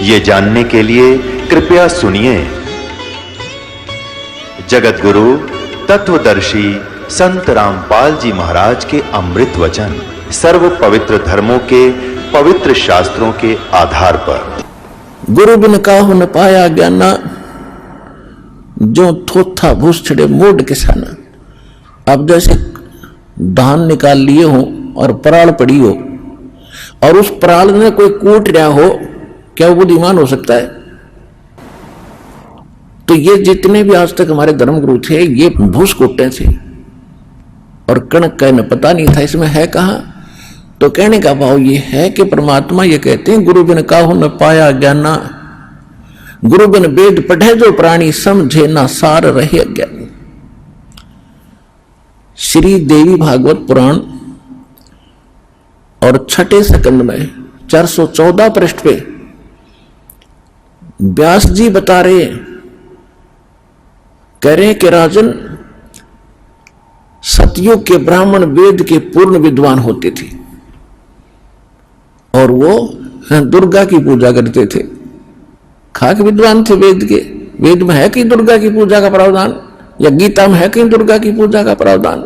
ये जानने के लिए कृपया सुनिए जगत गुरु तत्वदर्शी संत रामपाल जी महाराज के अमृत वचन सर्व पवित्र धर्मों के पवित्र शास्त्रों के आधार पर। गुरु बिन काहू न पाया ज्ञाना, जो थोथा भूसड़े मोड किसाना। अब जैसे धान निकाल लिए हो और पराल पड़ी हो और उस पराल में कोई कूट रहा हो, क्या वो बुद्धिमान हो सकता है? तो ये जितने भी आज तक हमारे धर्मगुरु थे ये भूस कूटते थे और कणक का न पता नहीं था इसमें है कहां। तो कहने का भाव ये है कि परमात्मा ये कहते हैं गुरु बिन काहू न पाया ज्ञाना, गुरु बिन वेद पढ़े जो प्राणी समझे ना सार रहे अज्ञानी। श्री देवी भागवत पुराण और छठे स्कंद में 414 पृष्ठ पे व्यास जी बता रहे कह रहे हैं कि राजन सतयुग के ब्राह्मण वेद के पूर्ण विद्वान होते थे और वो दुर्गा की पूजा करते थे। खाक विद्वान थे वेद के। वेद में है कि दुर्गा की पूजा का प्रावधान, या गीता में है कि दुर्गा की पूजा का प्रावधान?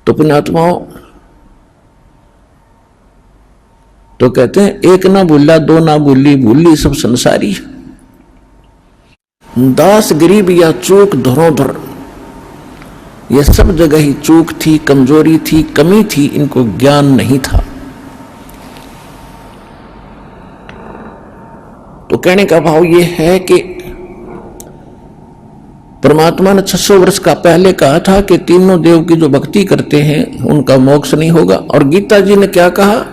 तो पुण्यात्माओं तो कहते हैं एक ना भूला दो ना भूली, भूली सब संसारी। दास गरीब या चूक धरोधर, ये सब जगह ही चूक थी, कमजोरी थी, कमी थी, इनको ज्ञान नहीं था। तो कहने का भाव ये है कि परमात्मा ने 600 वर्ष का पहले कहा था कि तीनों देव की जो भक्ति करते हैं उनका मोक्ष नहीं होगा। और गीता जी ने क्या कहा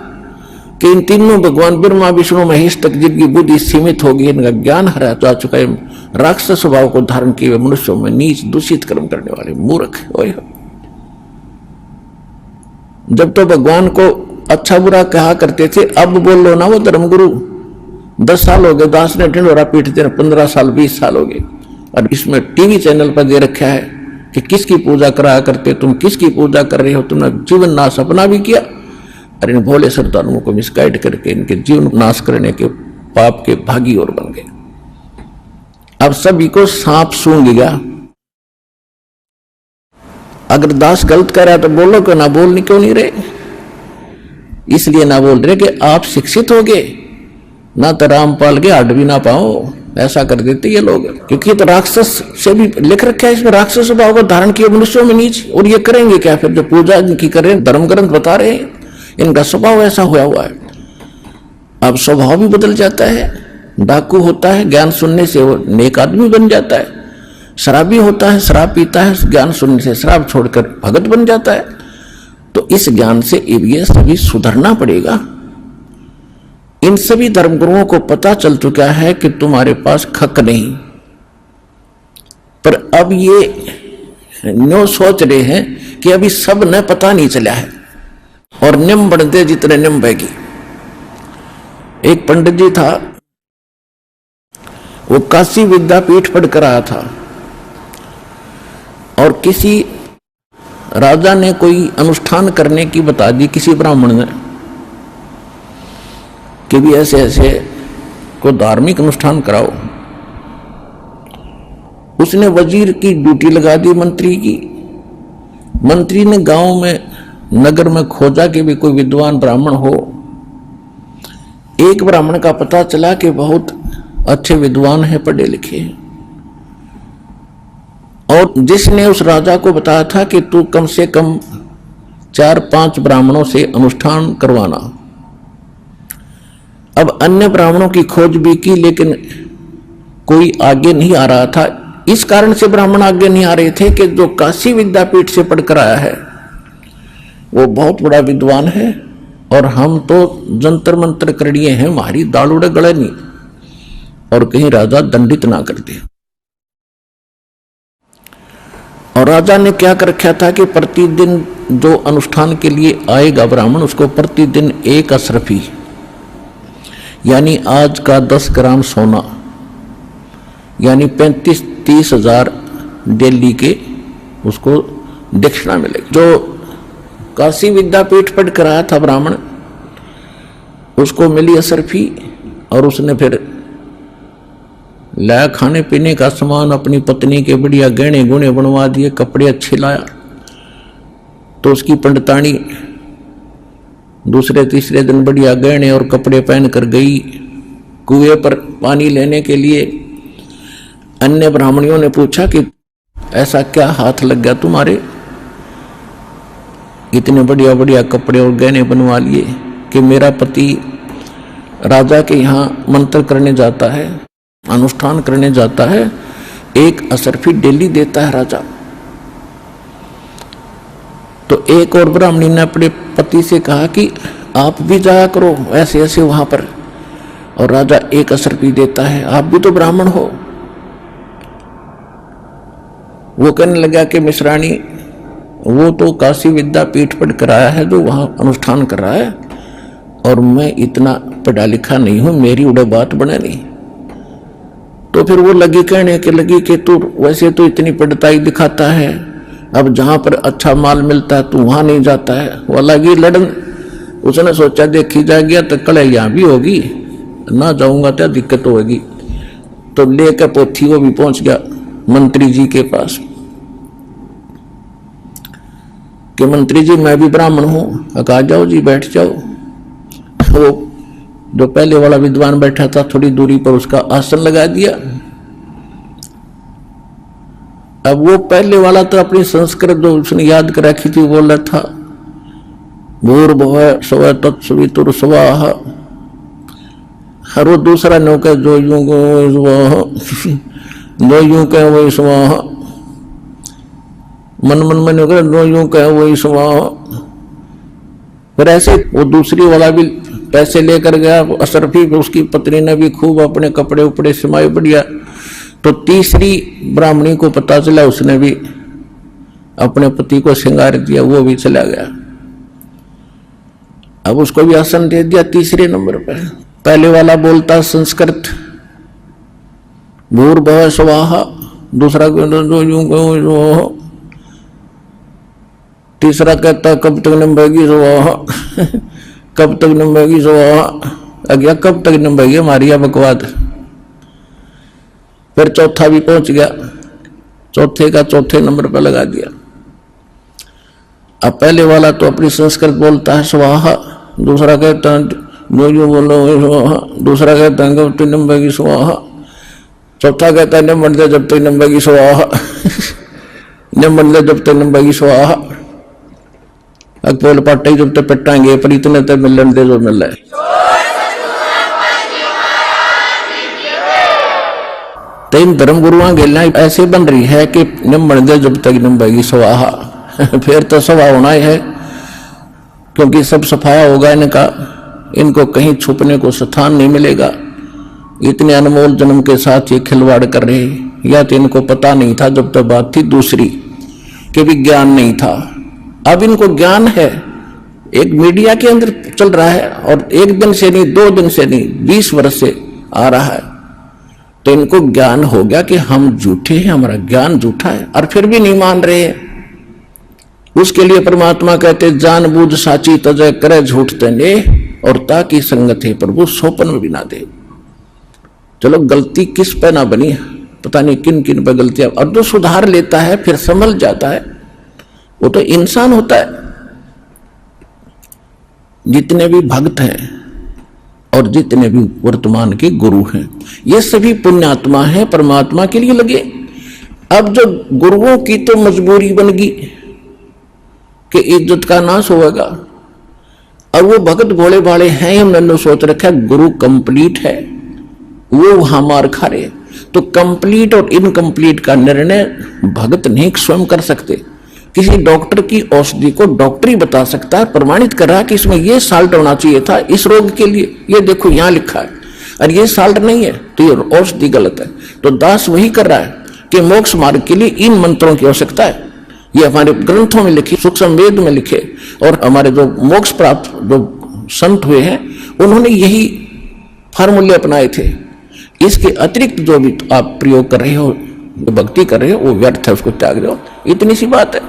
कि इन तीनों भगवान ब्रह्मा विष्णु महेश तक जिनकी बुद्धि सीमित होगी, इनका ज्ञान हरा जा चुका है, राक्षस स्वभाव को धारण किए हुए मनुष्यों में नीच दूषित कर्म करने वाले मूर्ख। जब तो भगवान को अच्छा बुरा कहा करते थे, अब बोल लो ना वो धर्मगुरु। 10 साल हो गए दास ने ढिंडोरा पीटते, 15 साल 20 साल हो गए और इसमें टीवी चैनल पर दे रखा है कि किसकी पूजा कराया करते, तुम किसकी पूजा कर रहे हो, तुमने जीवन नाश अपना भी किया और इन भोले श्रद्धालुओं को मिसगाइड करके इनके जीवन नाश करने के पाप के भागी और बन गए। अब सभी को सांप सूंघ गया। अगर दास गलत कर रहा है तो बोलो क्यों ना, बोलने क्यों नहीं रहे? इसलिए ना बोल रहे कि आप शिक्षित हो गए ना, तो रामपाल के हट भी ना पाओ, ऐसा कर देते ये लोग। क्योंकि तो राक्षस से भी लिख रखा है इसमें, राक्षस स्वभाव को धारण किए मनुष्यों में नीच। और ये करेंगे क्या फिर? जो पूजा इनकी करें, धर्म ग्रंथ बता रहे हैं इनका स्वभाव ऐसा हुआ है। अब स्वभाव भी बदल जाता है। डाकू होता है, ज्ञान सुनने से वो नेक आदमी बन जाता है। शराबी होता है, शराब पीता है, ज्ञान सुनने से शराब छोड़कर भगत बन जाता है। तो इस ज्ञान से ये सभी सुधरना पड़ेगा। इन सभी धर्मगुरुओं को पता चल चुका है कि तुम्हारे पास खक नहीं, पर अब ये न्यो सोच रहे हैं कि अभी सब न पता नहीं चला है और निम बढ़ते जितने निम बहेगी। एक पंडित जी था, वो काशी विद्यापीठ पढ़ कर आया था और किसी राजा ने कोई अनुष्ठान करने की बता दी, किसी ब्राह्मण ने, कि भी ऐसे ऐसे को धार्मिक अनुष्ठान कराओ। उसने वजीर की ड्यूटी लगा दी मंत्री की। मंत्री ने गांव में नगर में खोजा कि भी कोई विद्वान ब्राह्मण हो। एक ब्राह्मण का पता चला कि बहुत अच्छे विद्वान हैं, पढ़े लिखे हैं, और जिसने उस राजा को बताया था कि तू कम से कम 4-5 ब्राह्मणों से अनुष्ठान करवाना। अब अन्य ब्राह्मणों की खोज भी की लेकिन कोई आगे नहीं आ रहा था। इस कारण से ब्राह्मण आगे नहीं आ रहे थे कि जो काशी विद्यापीठ से पढ़कर आया है वो बहुत बड़ा विद्वान है और हम तो जंतर मंत्र कर लिए हैं, हमारी दाल उड़े गले नहीं, और कहीं राजा दंडित ना कर दे। और राजा ने क्या कर रखा था कि प्रतिदिन जो अनुष्ठान के लिए आएगा ब्राह्मण, उसको प्रतिदिन 1 अशरफी यानी आज का 10 ग्राम सोना यानी 35-30 हजार दिल्ली के उसको दक्षिणा मिलेगी। जो काशी विद्यापीठ पढ़ कर आया था ब्राह्मण, उसको मिली असरफी और उसने फिर लाया खाने पीने का सामान, अपनी पत्नी के बढ़िया गहने गुणे बनवा दिए, कपड़े अच्छे लाया। तो उसकी पंडितानी दूसरे तीसरे दिन बढ़िया गहने और कपड़े पहन कर गई कुएं पर पानी लेने के लिए। अन्य ब्राह्मणियों ने पूछा कि ऐसा क्या हाथ लग गया तुम्हारे, इतने बढ़िया बढ़िया कपड़े और गहने बनवा लिए? कि मेरा पति राजा के यहाँ मंत्र करने जाता है, अनुष्ठान करने जाता है, एक असरफी डेली देता है राजा। तो एक और ब्राह्मणी ने अपने पति से कहा कि आप भी जाया करो ऐसे ऐसे वहां पर, और राजा एक असरफी देता है, आप भी तो ब्राह्मण हो। वो कहने लगा कि मिश्राणी, वो तो काशी विद्यापीठ पढ़ कर आया है जो वहां अनुष्ठान कर रहा है, और मैं इतना पढ़ा लिखा नहीं हूं, मेरी उड़े बात बने नहीं। तो फिर वो लगी कहने के लगी कि तू वैसे तो इतनी पढ़ताई दिखाता है, अब जहां पर अच्छा माल मिलता है तू वहां नहीं जाता है। वो लगी लड़न। उसने सोचा देखी जाएगी तो कल यहां भी होगी, ना जाऊंगा तो दिक्कत होगी। तो लेकर पोथी वो भी पहुंच गया मंत्री जी के पास कि मंत्री जी मैं भी ब्राह्मण हूं। कहा जाओ जी बैठ जाओ। वो जो पहले वाला विद्वान बैठा था थोड़ी दूरी पर उसका आसन लगा दिया। अब वो पहले वाला तो अपनी संस्कृत जो उसने याद कर रखी थी बोल रहा था, भूर्भुवः स्वः तत्सवितुर्स्वः। हर वो दूसरा नौका जो यूं दो यूं कह वही स्वाहा, मन मन में नौकर दो यूं कह वही स्वाहा। फिर ऐसे वो दूसरी वाला भी पैसे लेकर गया असरफी, उसकी पत्नी ने भी खूब अपने कपड़े उपड़े सिमाए बढ़िया। तो तीसरी ब्राह्मणी को पता चला, उसने भी अपने पति को श्रृंगार दिया, वो भी चला गया। अब उसको भी आसन दे दिया तीसरे नंबर पे। पहले वाला बोलता संस्कृत भूर्भुवः स्वः, दूसरा तीसरा कहता कब तक नंबेगी स्वाहा कब तक नंबेगी स्वाहा। अगला कब तक नंबेगी हमारी बकवाद। फिर चौथा भी पहुंच गया, चौथे का चौथे नंबर पर लगा दिया। अब पहले वाला तो अपनी संस्कृत बोलता है स्वाहा, दूसरा कहता है जो बोलो स्वाहा, दूसरा कहता है कब तक नंबेगी स्वाहा, चौथा कहता है नंबर दे जब तक नंबेगी स्वाहा नंबर दे जब तक नंबेगी स्वाहा। अकपोल पाटे जब तक पिटाएंगे पर इतने तक मिलन दे जो मिल रहा है। तो इन धर्म गुरुओं गेला ऐसे बन रही है कि निम्बड़ दे जब तक निम्बेगी स्वाहा फिर तो सवा होना ही है, क्योंकि सब सफाया होगा इनका, इनको कहीं छुपने को स्थान नहीं मिलेगा। इतने अनमोल जन्म के साथ ये खिलवाड़ कर रहे, या तो इनको पता नहीं था जब तक बात थी दूसरी कि विज्ञान नहीं था। अब इनको ज्ञान है, एक मीडिया के अंदर चल रहा है, और एक दिन से नहीं 2 दिन से नहीं 20 वर्ष से आ रहा है। तो इनको ज्ञान हो गया कि हम झूठे हैं, हमारा ज्ञान झूठा है, और फिर भी नहीं मान रहे हैं। उसके लिए परमात्मा कहते जानबूझ साची तजय करे झूठ तने, और ताकि संगत है प्रभु सोपन में भी ना दे। चलो गलती किस पे ना बनी, पता नहीं किन किन पे गलतियां, और जो सुधार लेता है फिर संभल जाता है, वो तो इंसान होता है। जितने भी भक्त हैं और जितने भी वर्तमान के गुरु हैं, ये सभी पुण्यात्मा हैं, परमात्मा के लिए लगे। अब जो गुरुओं की तो मजबूरी बन गई कि इज्जत का नाश होगा, और वो भगत भोले भाले हैं, हमने सोच रखा है गुरु कंप्लीट है, वो वहां मार खा रहे। तो कंप्लीट और इनकम्प्लीट का निर्णय भगत नहीं स्वयं कर सकते। किसी डॉक्टर की औषधि को डॉक्टर ही बता सकता है, प्रमाणित कर रहा है कि इसमें ये साल्ट होना चाहिए था इस रोग के लिए, ये देखो यहां लिखा है, और ये साल्ट नहीं है तो ये औषधि गलत है। तो दास वही कर रहा है कि मोक्ष मार्ग के लिए इन मंत्रों की आवश्यकता है। ये हमारे ग्रंथों में लिखे, सूक्ष्म वेद में लिखे, और हमारे जो मोक्ष प्राप्त जो संत हुए हैं उन्होंने यही फार्मूले अपनाए थे। इसके अतिरिक्त जो भी आप प्रयोग कर रहे हो, भक्ति कर रहे हो, वो व्यर्थ है, उसको त्याग दो। इतनी सी बात है।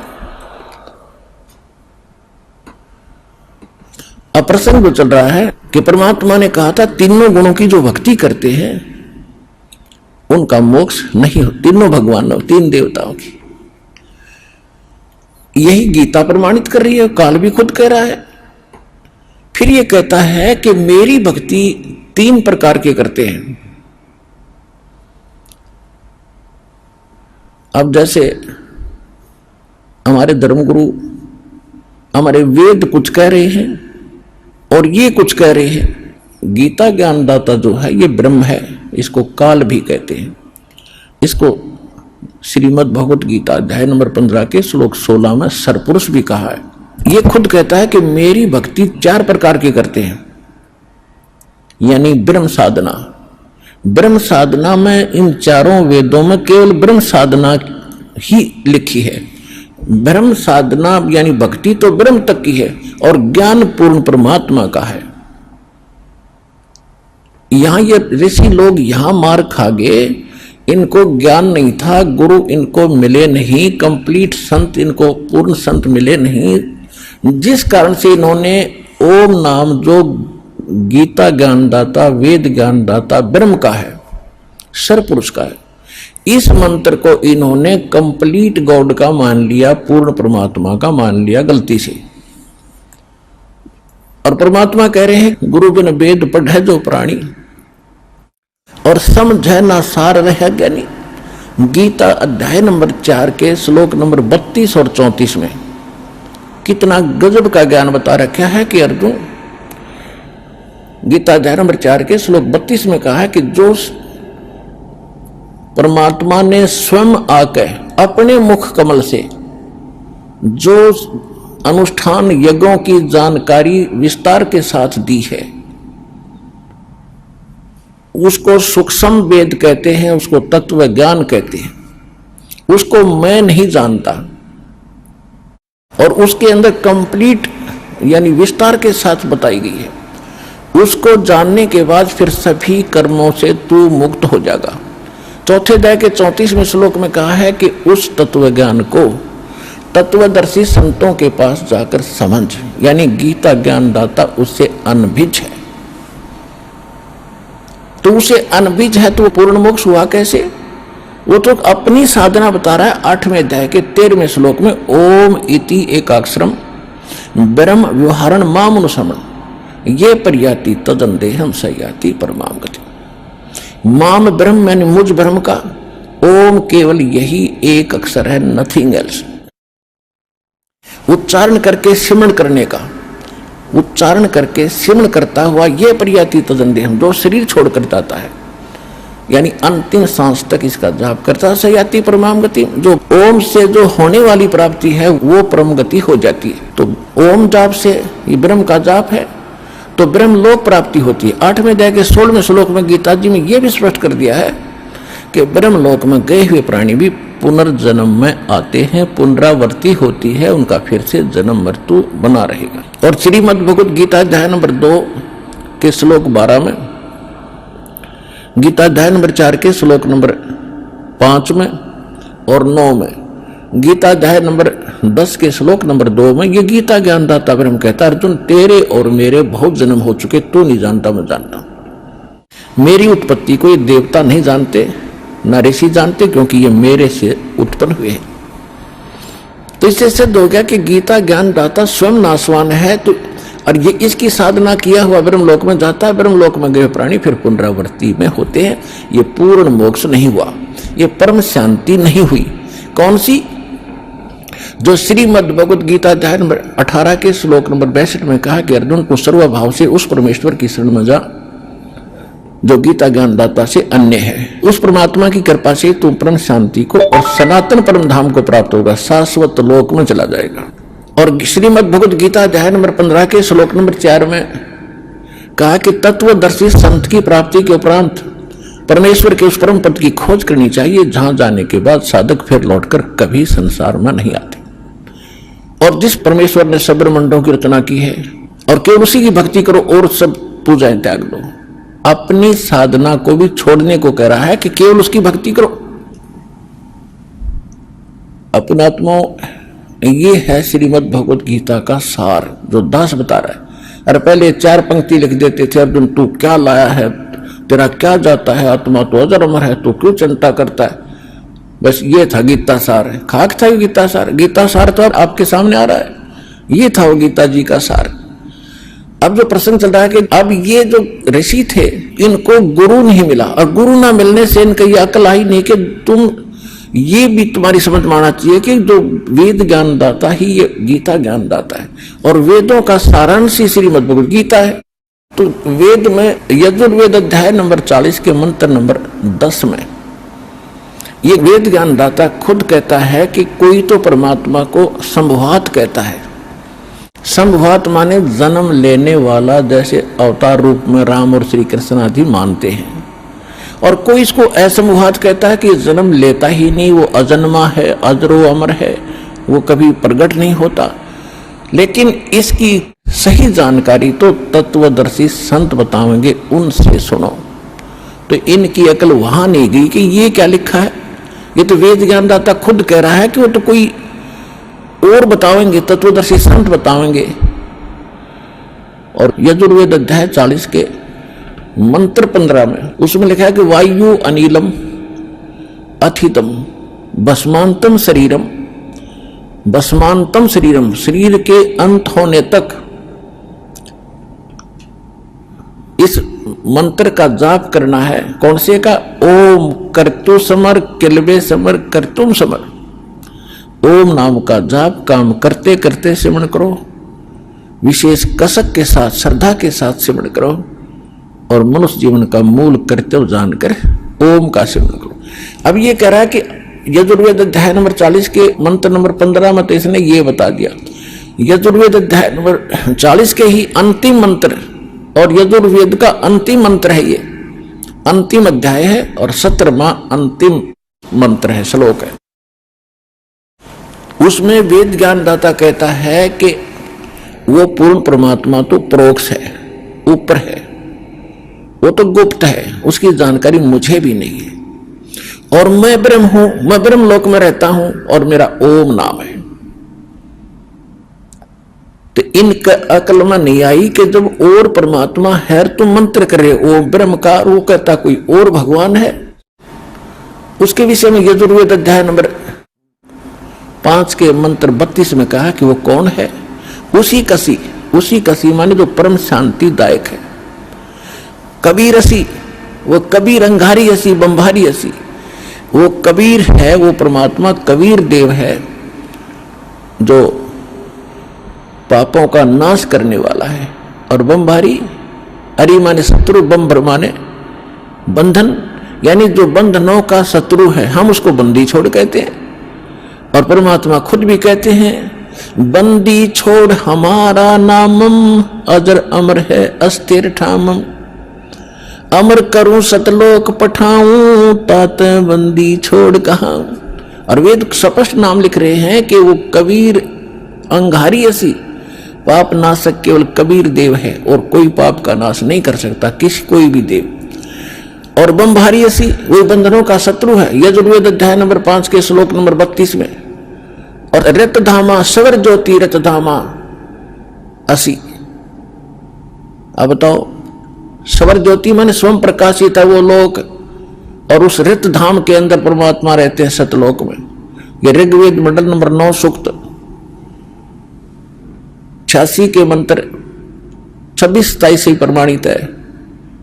अप्रसंग जो चल रहा है कि परमात्मा ने कहा था तीनों गुणों की जो भक्ति करते हैं उनका मोक्ष नहीं हो, तीनों भगवानों, तीन देवताओं की। यही गीता प्रमाणित कर रही है, काल भी खुद कह रहा है। फिर ये कहता है कि मेरी भक्ति तीन प्रकार के करते हैं। अब जैसे हमारे धर्मगुरु, हमारे वेद कुछ कह रहे हैं और ये कुछ कह रहे हैं। गीता ज्ञानदाता जो है ये ब्रह्म है, इसको काल भी कहते हैं। इसको श्रीमद् भगवत गीता अध्याय नंबर 15 के श्लोक 16 में सरपुरुष भी कहा है। ये खुद कहता है कि मेरी भक्ति चार प्रकार की करते हैं, यानी ब्रह्म साधना। ब्रह्म साधना में इन चारों वेदों में केवल ब्रह्म साधना ही लिखी है। ब्रह्म साधना यानी भक्ति तो ब्रह्म तक की है और ज्ञान पूर्ण परमात्मा का है। यहां ये ऋषि लोग यहां मार खा गए, इनको ज्ञान नहीं था, गुरु इनको मिले नहीं, कंप्लीट संत इनको पूर्ण संत मिले नहीं, जिस कारण से इन्होंने ओम नाम जो गीता ज्ञानदाता, वेद ज्ञानदाता ब्रह्म का है, सरपुरुष का है, इस मंत्र को इन्होंने कंप्लीट गॉड का मान लिया, पूर्ण परमात्मा का मान लिया गलती से। और परमात्मा कह रहे हैं गुरु बिन वेद पढ़े जो प्राणी और समझे ना सार रह ज्ञानी। गीता अध्याय नंबर 4 के श्लोक नंबर 32 और 34 में कितना गजब का ज्ञान बता रखा है कि अर्जुन, गीता अध्याय नंबर 4 के श्लोक 32 में कहा है कि जो परमात्मा ने स्वयं आकर अपने मुख कमल से जो अनुष्ठान यज्ञों की जानकारी विस्तार के साथ दी है, उसको सूक्ष्म वेद कहते हैं, उसको तत्व ज्ञान कहते हैं। उसको मैं नहीं जानता और उसके अंदर कंप्लीट यानी विस्तार के साथ बताई गई है। उसको जानने के बाद फिर सभी कर्मों से तू मुक्त हो जाएगा। चौथे अध्याय के 34वें श्लोक में कहा है कि उस तत्व ज्ञान को तत्वदर्शी संतों के पास जाकर समझ, यानी गीता ज्ञानदाता उससे अनभिज है। तो उसे अनभिज है तो पूर्ण मोक्ष हुआ कैसे? वो तो अपनी साधना बता रहा है। 8वें अध्याय के 13वें श्लोक में ओम इति एकाक्षरम ब्रह्म व्यवहारण मामनुसमण ये पर्याति तदंदेहम सयाति परमाम गति। माम ब्रह्म यानी मुझ ब्रह्म का, ओम केवल यही एक अक्षर है, नथिंग एल्स। उच्चारण करके सिमरण करने का, उच्चारण करके सिमरण करता हुआ ये पर्याति तदंदेहम जो शरीर छोड़कर जाता है, यानी अंतिम सांस तक इसका जाप करता सयाति परमाम गति। जो ओम से जो होने वाली प्राप्ति है वो परम गति हो जाती है। तो ओम जाप से ये ब्रह्म का जाप है तो ब्रह्म लोक प्राप्ति होती है। 8वें अध्याय के 16वें श्लोक में गीता जी में यह भी स्पष्ट कर दिया है कि ब्रह्म लोक में गए हुए प्राणी भी पुनर्जन्म में आते हैं, पुनरावृत्ति होती है, उनका फिर से जन्म मृत्यु बना रहेगा। और श्रीमद् भगवत गीता अध्याय नंबर 2 के श्लोक 12 में, गीता अध्याय नंबर 4 के श्लोक नंबर 5 में और 9 में, गीता अध्याय नंबर 10 के श्लोक नंबर 2 में ये गीता ज्ञानदाता ब्रह्म कहता अर्जुन तेरे और मेरे बहुत जन्म हो चुके, तू नहीं जानता मैं जानता हूं। मेरी उत्पत्ति को ये देवता नहीं जानते न ऋषि जानते, क्योंकि ये मेरे से उत्पन्न हुए हैं। तो इससे सिद्ध हो गया कि गीता ज्ञानदाता स्वयं नाशवान है। तो और ये इसकी साधना किया हुआ ब्रह्मलोक में जाता है। ब्रह्मलोक में गए प्राणी फिर पुनरावृत्ति में होते हैं। ये पूर्ण मोक्ष नहीं हुआ, ये परम शांति नहीं हुई। कौन सी? जो श्रीमद् भगवत गीता अध्याय नंबर 18 के श्लोक नंबर 62 में कहा कि अर्जुन को सर्वभाव से उस परमेश्वर की शरण में जा जो गीता ज्ञानदाता से अन्य है। उस परमात्मा की कृपा से तू परम शांति को और सनातन परम धाम को प्राप्त होगा, शाश्वत लोक में चला जाएगा। और श्रीमद् भगवत गीता अध्याय नंबर 15 के श्लोक नंबर 4 में कहा कि तत्वदर्शी संत की प्राप्ति के उपरांत परमेश्वर के उस परम पद की खोज करनी चाहिए जहां जाने के बाद साधक फिर लौटकर कभी संसार में नहीं आते। और जिस परमेश्वर ने सब ब्रह्मांडों की रचना की है और केवल उसी की भक्ति करो और सब पूजाएं त्याग दो। अपनी साधना को भी छोड़ने को कह रहा है कि केवल उसकी भक्ति करो। अपनात्मा, ये है श्रीमद् भगवत गीता का सार जो दास बता रहा है। और पहले 4 पंक्ति लिख देते थे, अर्जुन तू क्या लाया है, तेरा क्या जाता है, आत्मा तो अजर अमर है, तू क्यों चिंता करता है। बस ये था गीता सार है, खाक था गीता सार। गीता सार तो अब आपके सामने आ रहा है, ये था वो गीता जी का सार। अब जो प्रसंग चल रहा है कि अब ये जो ऋषि थे इनको गुरु नहीं मिला, और गुरु ना मिलने से इनका ये अकल आई नहीं कि तुम ये भी तुम्हारी समझ में आना चाहिए कि जो वेद ज्ञानदाता ही ये गीता ज्ञानदाता है, और वेदों का सारांश ही श्रीमद् भगवद गीता है। तो वेद में यजुर्वेद अध्याय नंबर 40 के मंत्र नंबर 10 में ये वेद ज्ञानदाता खुद कहता है कि कोई तो परमात्मा को संभवात कहता है। संभवात माने जन्म लेने वाला, जैसे अवतार रूप में राम और श्री कृष्ण आदि मानते हैं। और कोई इसको असंभवात कहता है कि जन्म लेता ही नहीं, वो अजन्मा है, अजरो अमर है, वो कभी प्रकट नहीं होता। लेकिन इसकी सही जानकारी तो तत्वदर्शी संत बताएंगे, उनसे सुनो। तो इनकी अकल वहां नहीं गई कि ये क्या लिखा है। ये तो वेद ज्ञानदाता खुद कह रहा है कि वो तो कोई और बताएंगे, तत्वदर्शी संत बताएंगे। और यजुर्वेद अध्याय 40 के मंत्र 15 में उसमें लिखा है कि वायु अनिलम अथितम भस्मांतम शरीरम, भस्मांतम शरीरम, शरीर के अंत होने तक इस मंत्र का जाप करना है। कौन से का? ओम कर्तु समर किलबे समर कर्तुम समर। ओम नाम का जाप काम करते करते सिमरण करो, विशेष कसक के साथ श्रद्धा के साथ सिमरण करो, और मनुष्य जीवन का मूल कर्तव्य जानकर ओम का सिमरण करो। अब ये कह रहा है कि यजुर्वेद अध्याय नंबर 40 के मंत्र नंबर 15 में तो इसने ये बता दिया। यजुर्वेद अध्याय नंबर 40 के ही अंतिम मंत्र, और यजुर्वेद का अंतिम मंत्र है, ये अंतिम अध्याय है और 17वां अंतिम मंत्र है, श्लोक है। उसमें वेद ज्ञानदाता कहता है कि वो पूर्ण परमात्मा तो परोक्ष है, ऊपर है, वो तो गुप्त है, उसकी जानकारी मुझे भी नहीं है, और मैं ब्रह्म हूं, मैं ब्रह्म लोक में रहता हूं, और मेरा ओम नाम है। तो इनका अकल में नहीं आई कि जब और परमात्मा है तो मंत्र करे ओम ब्रह्म का, वो कहता कोई और भगवान है। उसके विषय में यजुर्वेद अध्याय नंबर 5 के मंत्र 32 में कहा कि वो कौन है? उसी कसी माने जो परम शांतिदायक है। कबीर असी, वो कबीर अंगारी असी बंभारी असी, वो कबीर है, वो परमात्मा कबीर देव है जो पापों का नाश करने वाला है। और बंभारी, अरि माने शत्रु, बंभर माने बंधन, यानी जो बंधनों का शत्रु है, हम उसको बंदी छोड़ कहते हैं। और परमात्मा खुद भी कहते हैं बंदी छोड़ हमारा नामम, अजर अमर है अस्थिर ठामम, अमर करूं सतलोक पठाऊं, तात बंदी छोड़ कहां। और वेद स्पष्ट नाम लिख रहे हैं कि वो कबीर अंगारी ऐसी पाप नाशक केवल कबीर देव है, और कोई पाप का नाश नहीं कर सकता किसी कोई भी देव। और बंभारी ऐसी वही बंधनों का शत्रु है, यजुर्वेद अध्याय नंबर 5 के श्लोक नंबर 32 में। और रतधामा सवर ज्योति रतधामा असी। अब बताओ, सवर ज्योति माने स्वयं प्रकाशित है वो लोक, और उस रित धाम के अंदर परमात्मा रहते हैं सतलोक में। ये ऋग्वेद मंडल नंबर 9 सूक्त 86 के मंत्र 26-27 से प्रमाणित है।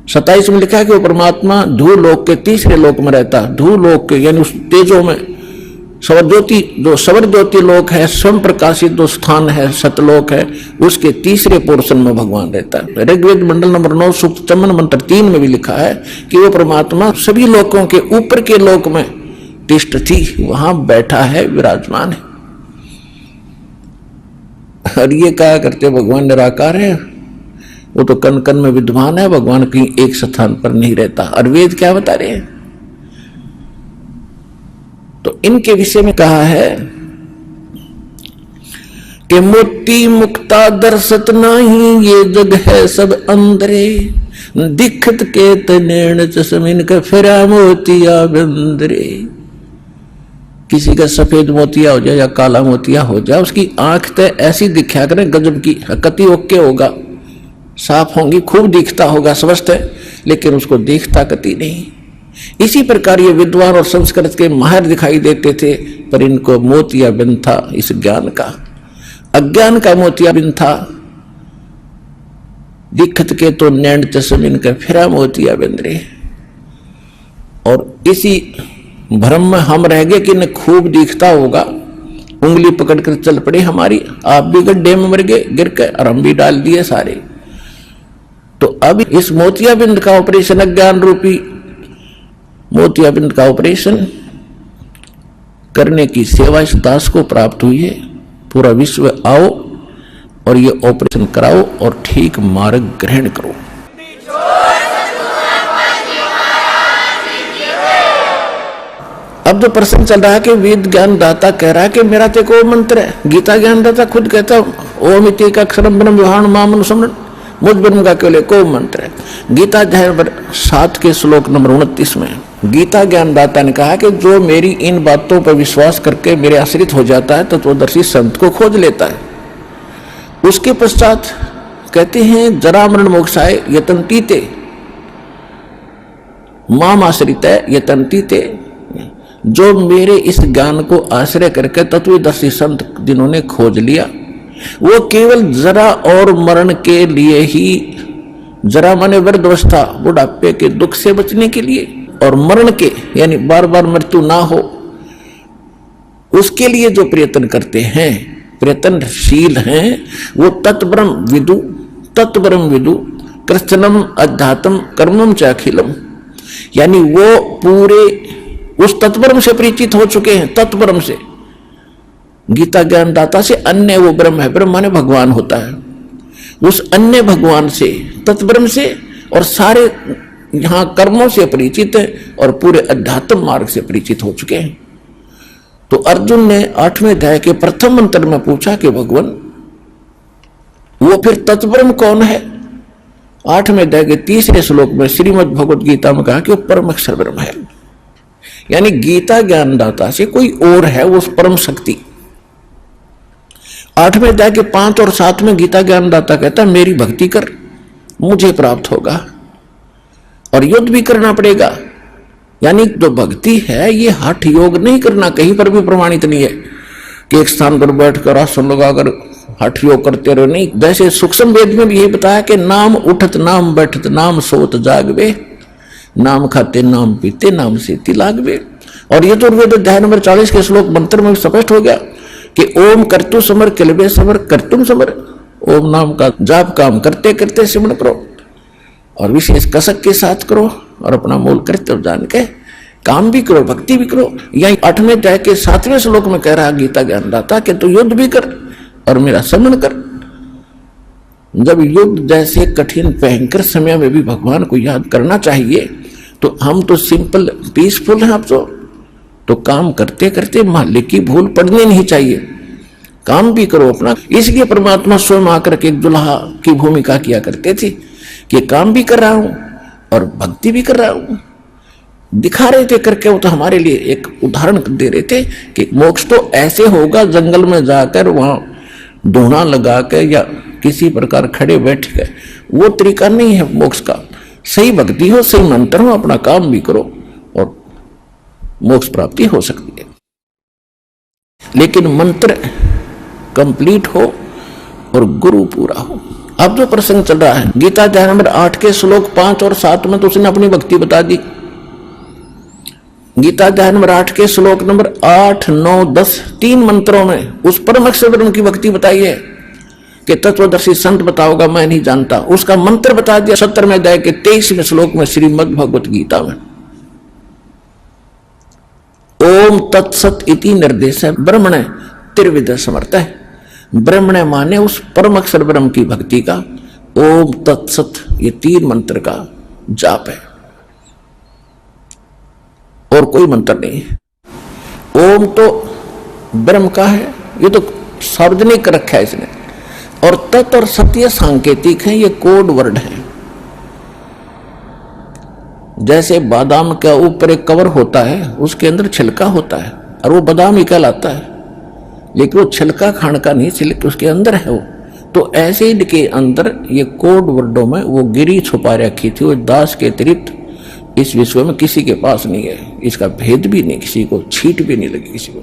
27 में लिखा है कि वो परमात्मा धूलोक के तीसरे लोक में रहता है। धूलोक के यानी उस तेजों में सवर ज्योति, जो सवर ज्योति लोक है, स्वयं प्रकाशित जो स्थान है सतलोक है, उसके तीसरे पोर्शन में भगवान रहता है। ऋग्वेद मंडल नंबर 9 सूक्त 54 मंत्र 3 में भी लिखा है कि वो परमात्मा सभी लोकों के ऊपर के लोक में तिष्ठ थी, वहां बैठा है, विराजमान है। और ये कहा करते भगवान निराकार है, वो तो कण कण में विद्वान है, भगवान कहीं एक स्थान पर नहीं रहता। और वेद क्या बता रहे हैं? तो इनके विषय में कहा है कि मोती मुक्ता दर्शत नहीं, ये जग है सब अंदरे, दिखत के तनेण चश्मिन का फिरा मोतिया बंदरे। किसी का सफेद मोतिया हो जाए या काला मोतिया हो जाए, उसकी आंख तो ऐसी दिखा करे गजब की, हकती ओके होगा, साफ होंगी, खूब दिखता होगा, स्वस्थ है, लेकिन उसको देखता कति नहीं। इसी प्रकार ये विद्वान और संस्कृत के माहिर दिखाई देते थे, पर इनको मोतियाबिंद था इस ज्ञान का, अज्ञान का मोतियाबिंद था। दिखत के तो नैन चश्म इनका फिरा मोतियाबिंद रे। और इसी भ्रम में हम रह गए कि इन्हें खूब दिखता होगा, उंगली पकड़कर चल पड़े हमारी, आप भी गड्ढे में मर गए गिर के, और हम भी डाल दिए सारे। तो अब इस मोतियाबिंद का ऑपरेशन, अज्ञान रूपी मोतियाबिंद का ऑपरेशन करने की सेवा इस दास को प्राप्त हुई है। पूरा विश्व आओ और ये ऑपरेशन कराओ और ठीक मार्ग ग्रहण करो। अब जो प्रश्न चल रहा है कि वेद ज्ञान दाता कह रहा है कि मेरा तो को मंत्र है, गीता ज्ञान दाता खुद कहता ओम इति का अक्षरम ब्रह्म विहान मामन समरण, मुझ ब्रह्म का केवल को मंत्र है। गीता अध्याय 7 के श्लोक नंबर 29 में गीता ज्ञान दाता ने कहा कि जो मेरी इन बातों पर विश्वास करके मेरे आश्रित हो जाता है तत्वदर्शी संत को खोज लेता है। उसके पश्चात कहते हैं जरा मरण मोक्षाय यतन्तीते माम आश्रित यतन्तीते, जो मेरे इस ज्ञान को आश्रय करके तत्वदर्शी संत जिन्होंने खोज लिया, वो केवल जरा और मरण के लिए ही, जरा माने वृद्धावस्था बुढ़ापे के दुख से बचने के लिए, और मरण के यानी बार बार मृत्यु ना हो उसके लिए जो प्रयत्न करते हैं, प्रयत्नशील हैं, वो तत्ब्रह्म विदु कृष्णम अध्यात्म कर्मम च अखिलम, यानी वो पूरे उस तत्ब्रह्म से परिचित हो चुके हैं। तत्ब्रह्म से, गीता ज्ञान दाता से अन्य वो ब्रह्म है, ब्रह्म माने भगवान होता है, उस अन्य भगवान से, तत्ब्रह्म से, और सारे यहां कर्मों से परिचित है और पूरे अध्यात्म मार्ग से परिचित हो चुके हैं। तो अर्जुन ने 8वें अध्याय के प्रथम मंत्र में पूछा कि भगवान वो फिर तत्ब्रह्म कौन है? 8वें अध्याय के 3रे श्लोक में श्रीमद् भगवद गीता में कहा कि वो परम अक्षर ब्रह्म है, यानी गीता ज्ञानदाता से कोई और है वो परम शक्ति। 8वें अध्याय के 5 और 7 में गीता ज्ञानदाता कहता है मेरी भक्ति कर, मुझे प्राप्त होगा, और युद्ध भी करना पड़ेगा। यानी जो भक्ति है ये हठ योग नहीं करना, कहीं पर भी प्रमाणित नहीं है कि एक स्थान पर बैठकर आसन लगाकर हठ योग करते रहो, नहीं। जैसे सूक्ष्म वेद में भी यही बताया कि नाम उठत नाम बैठत नाम सोत जागवे, नाम खाते नाम पीते नाम सेती लागवे। और ये तो वेद अध्याय नंबर 40 के श्लोक मंत्र में स्पष्ट हो गया कि ओम करतु समर किलबे समर करतुम समर, ओम नाम का जाप काम करते करते सिमरण करो और विशेष कसक के साथ करो और अपना मूल कर्तव्य जान के काम भी करो, भक्ति भी करो। यही 8वें अध्याय के 7वें श्लोक में कह रहा गीता ज्ञानदाता कि तू युद्ध भी कर और मेरा स्मरण कर। जब युद्ध जैसे कठिन भयंकर समय में भी भगवान को याद करना चाहिए, तो हम तो सिंपल पीसफुल हैं। आप तो काम करते करते मालिक की भूल पड़नी नहीं चाहिए, काम भी करो अपना। इसलिए परमात्मा स्वयं आकर के एक दुल्हा की भूमिका किया करते थे कि काम भी कर रहा हूं और भक्ति भी कर रहा हूं, दिखा रहे थे करके। वो तो हमारे लिए एक उदाहरण दे रहे थे कि मोक्ष तो ऐसे होगा, जंगल में जाकर वहां ढूंढा लगा के या किसी प्रकार खड़े बैठ के, वो तरीका नहीं है मोक्ष का। सही भक्ति हो, सही मंत्र हो, अपना काम भी करो और मोक्ष प्राप्ति हो सकती है। लेकिन मंत्र कंप्लीट हो और गुरु पूरा हो। अब जो प्रसंग चल रहा है गीता अध्याय नंबर 8 के श्लोक 5 और 7 में तो उसने अपनी भक्ति बता दी। गीता अध्याय नंबर 8 के श्लोक नंबर 8, 9, 10 3 मंत्रों में उस परम अक्षर ब्रह्म की भक्ति बताई है कि तत्वदर्शी संत बताओगा, मैं नहीं जानता। उसका मंत्र बता दिया 17वें अध्याय के 23वें श्लोक में श्रीमद् भगवत गीता में। ओम तत्सत इति निर्देश है ब्रह्मण त्रिविध समर्थ है। ब्रह्मण माने उस परम अक्षर ब्रह्म की भक्ति का ओम तत्सत, ये 3 मंत्र का जाप है और कोई मंत्र नहीं है। ओम तो ब्रह्म का है, ये तो सार्वजनिक रखा है इसने, और तत् और सत्य सांकेतिक है, ये कोड वर्ड है। जैसे बादाम के ऊपर एक कवर होता है, उसके अंदर छिलका होता है और वो बादाम ही कहलाता है, लेकिन वो छिलका खाने का नहीं, छिलके उसके अंदर है वो, तो ऐसे ही के अंदर ये कोड वर्डों में वो गिरी छुपा रखी थी, वो दास के अतिरिक्त इस विश्व में किसी के पास नहीं है। इसका भेद भी नहीं, किसी को छीट भी नहीं लगी किसी को।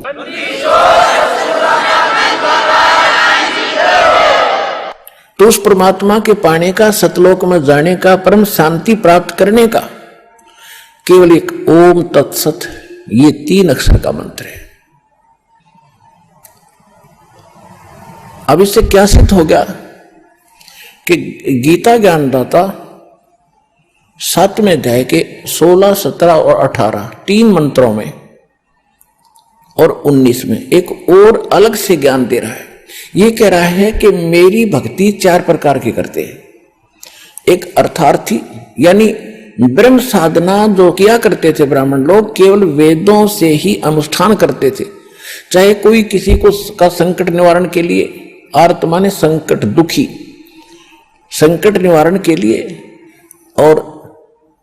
तो उस परमात्मा के पाने का, सतलोक में जाने का, परम शांति प्राप्त करने का केवल एक ओम तत्सत, ये 3 अक्षर का मंत्र है। अब इससे क्या सिद्ध हो गया कि गीता ज्ञानदाता 7वें अध्याय के 16, 17 और 18 3 मंत्रों में और 19 में एक और अलग से ज्ञान दे रहा है। ये कह रहा है कि मेरी भक्ति 4 प्रकार की करते हैं। एक अर्थार्थी, यानी ब्रह्म साधना जो किया करते थे ब्राह्मण लोग, केवल वेदों से ही अनुष्ठान करते थे। चाहे कोई किसी को का संकट निवारण के लिए, आर्त माने संकट, दुखी, संकट निवारण के लिए, और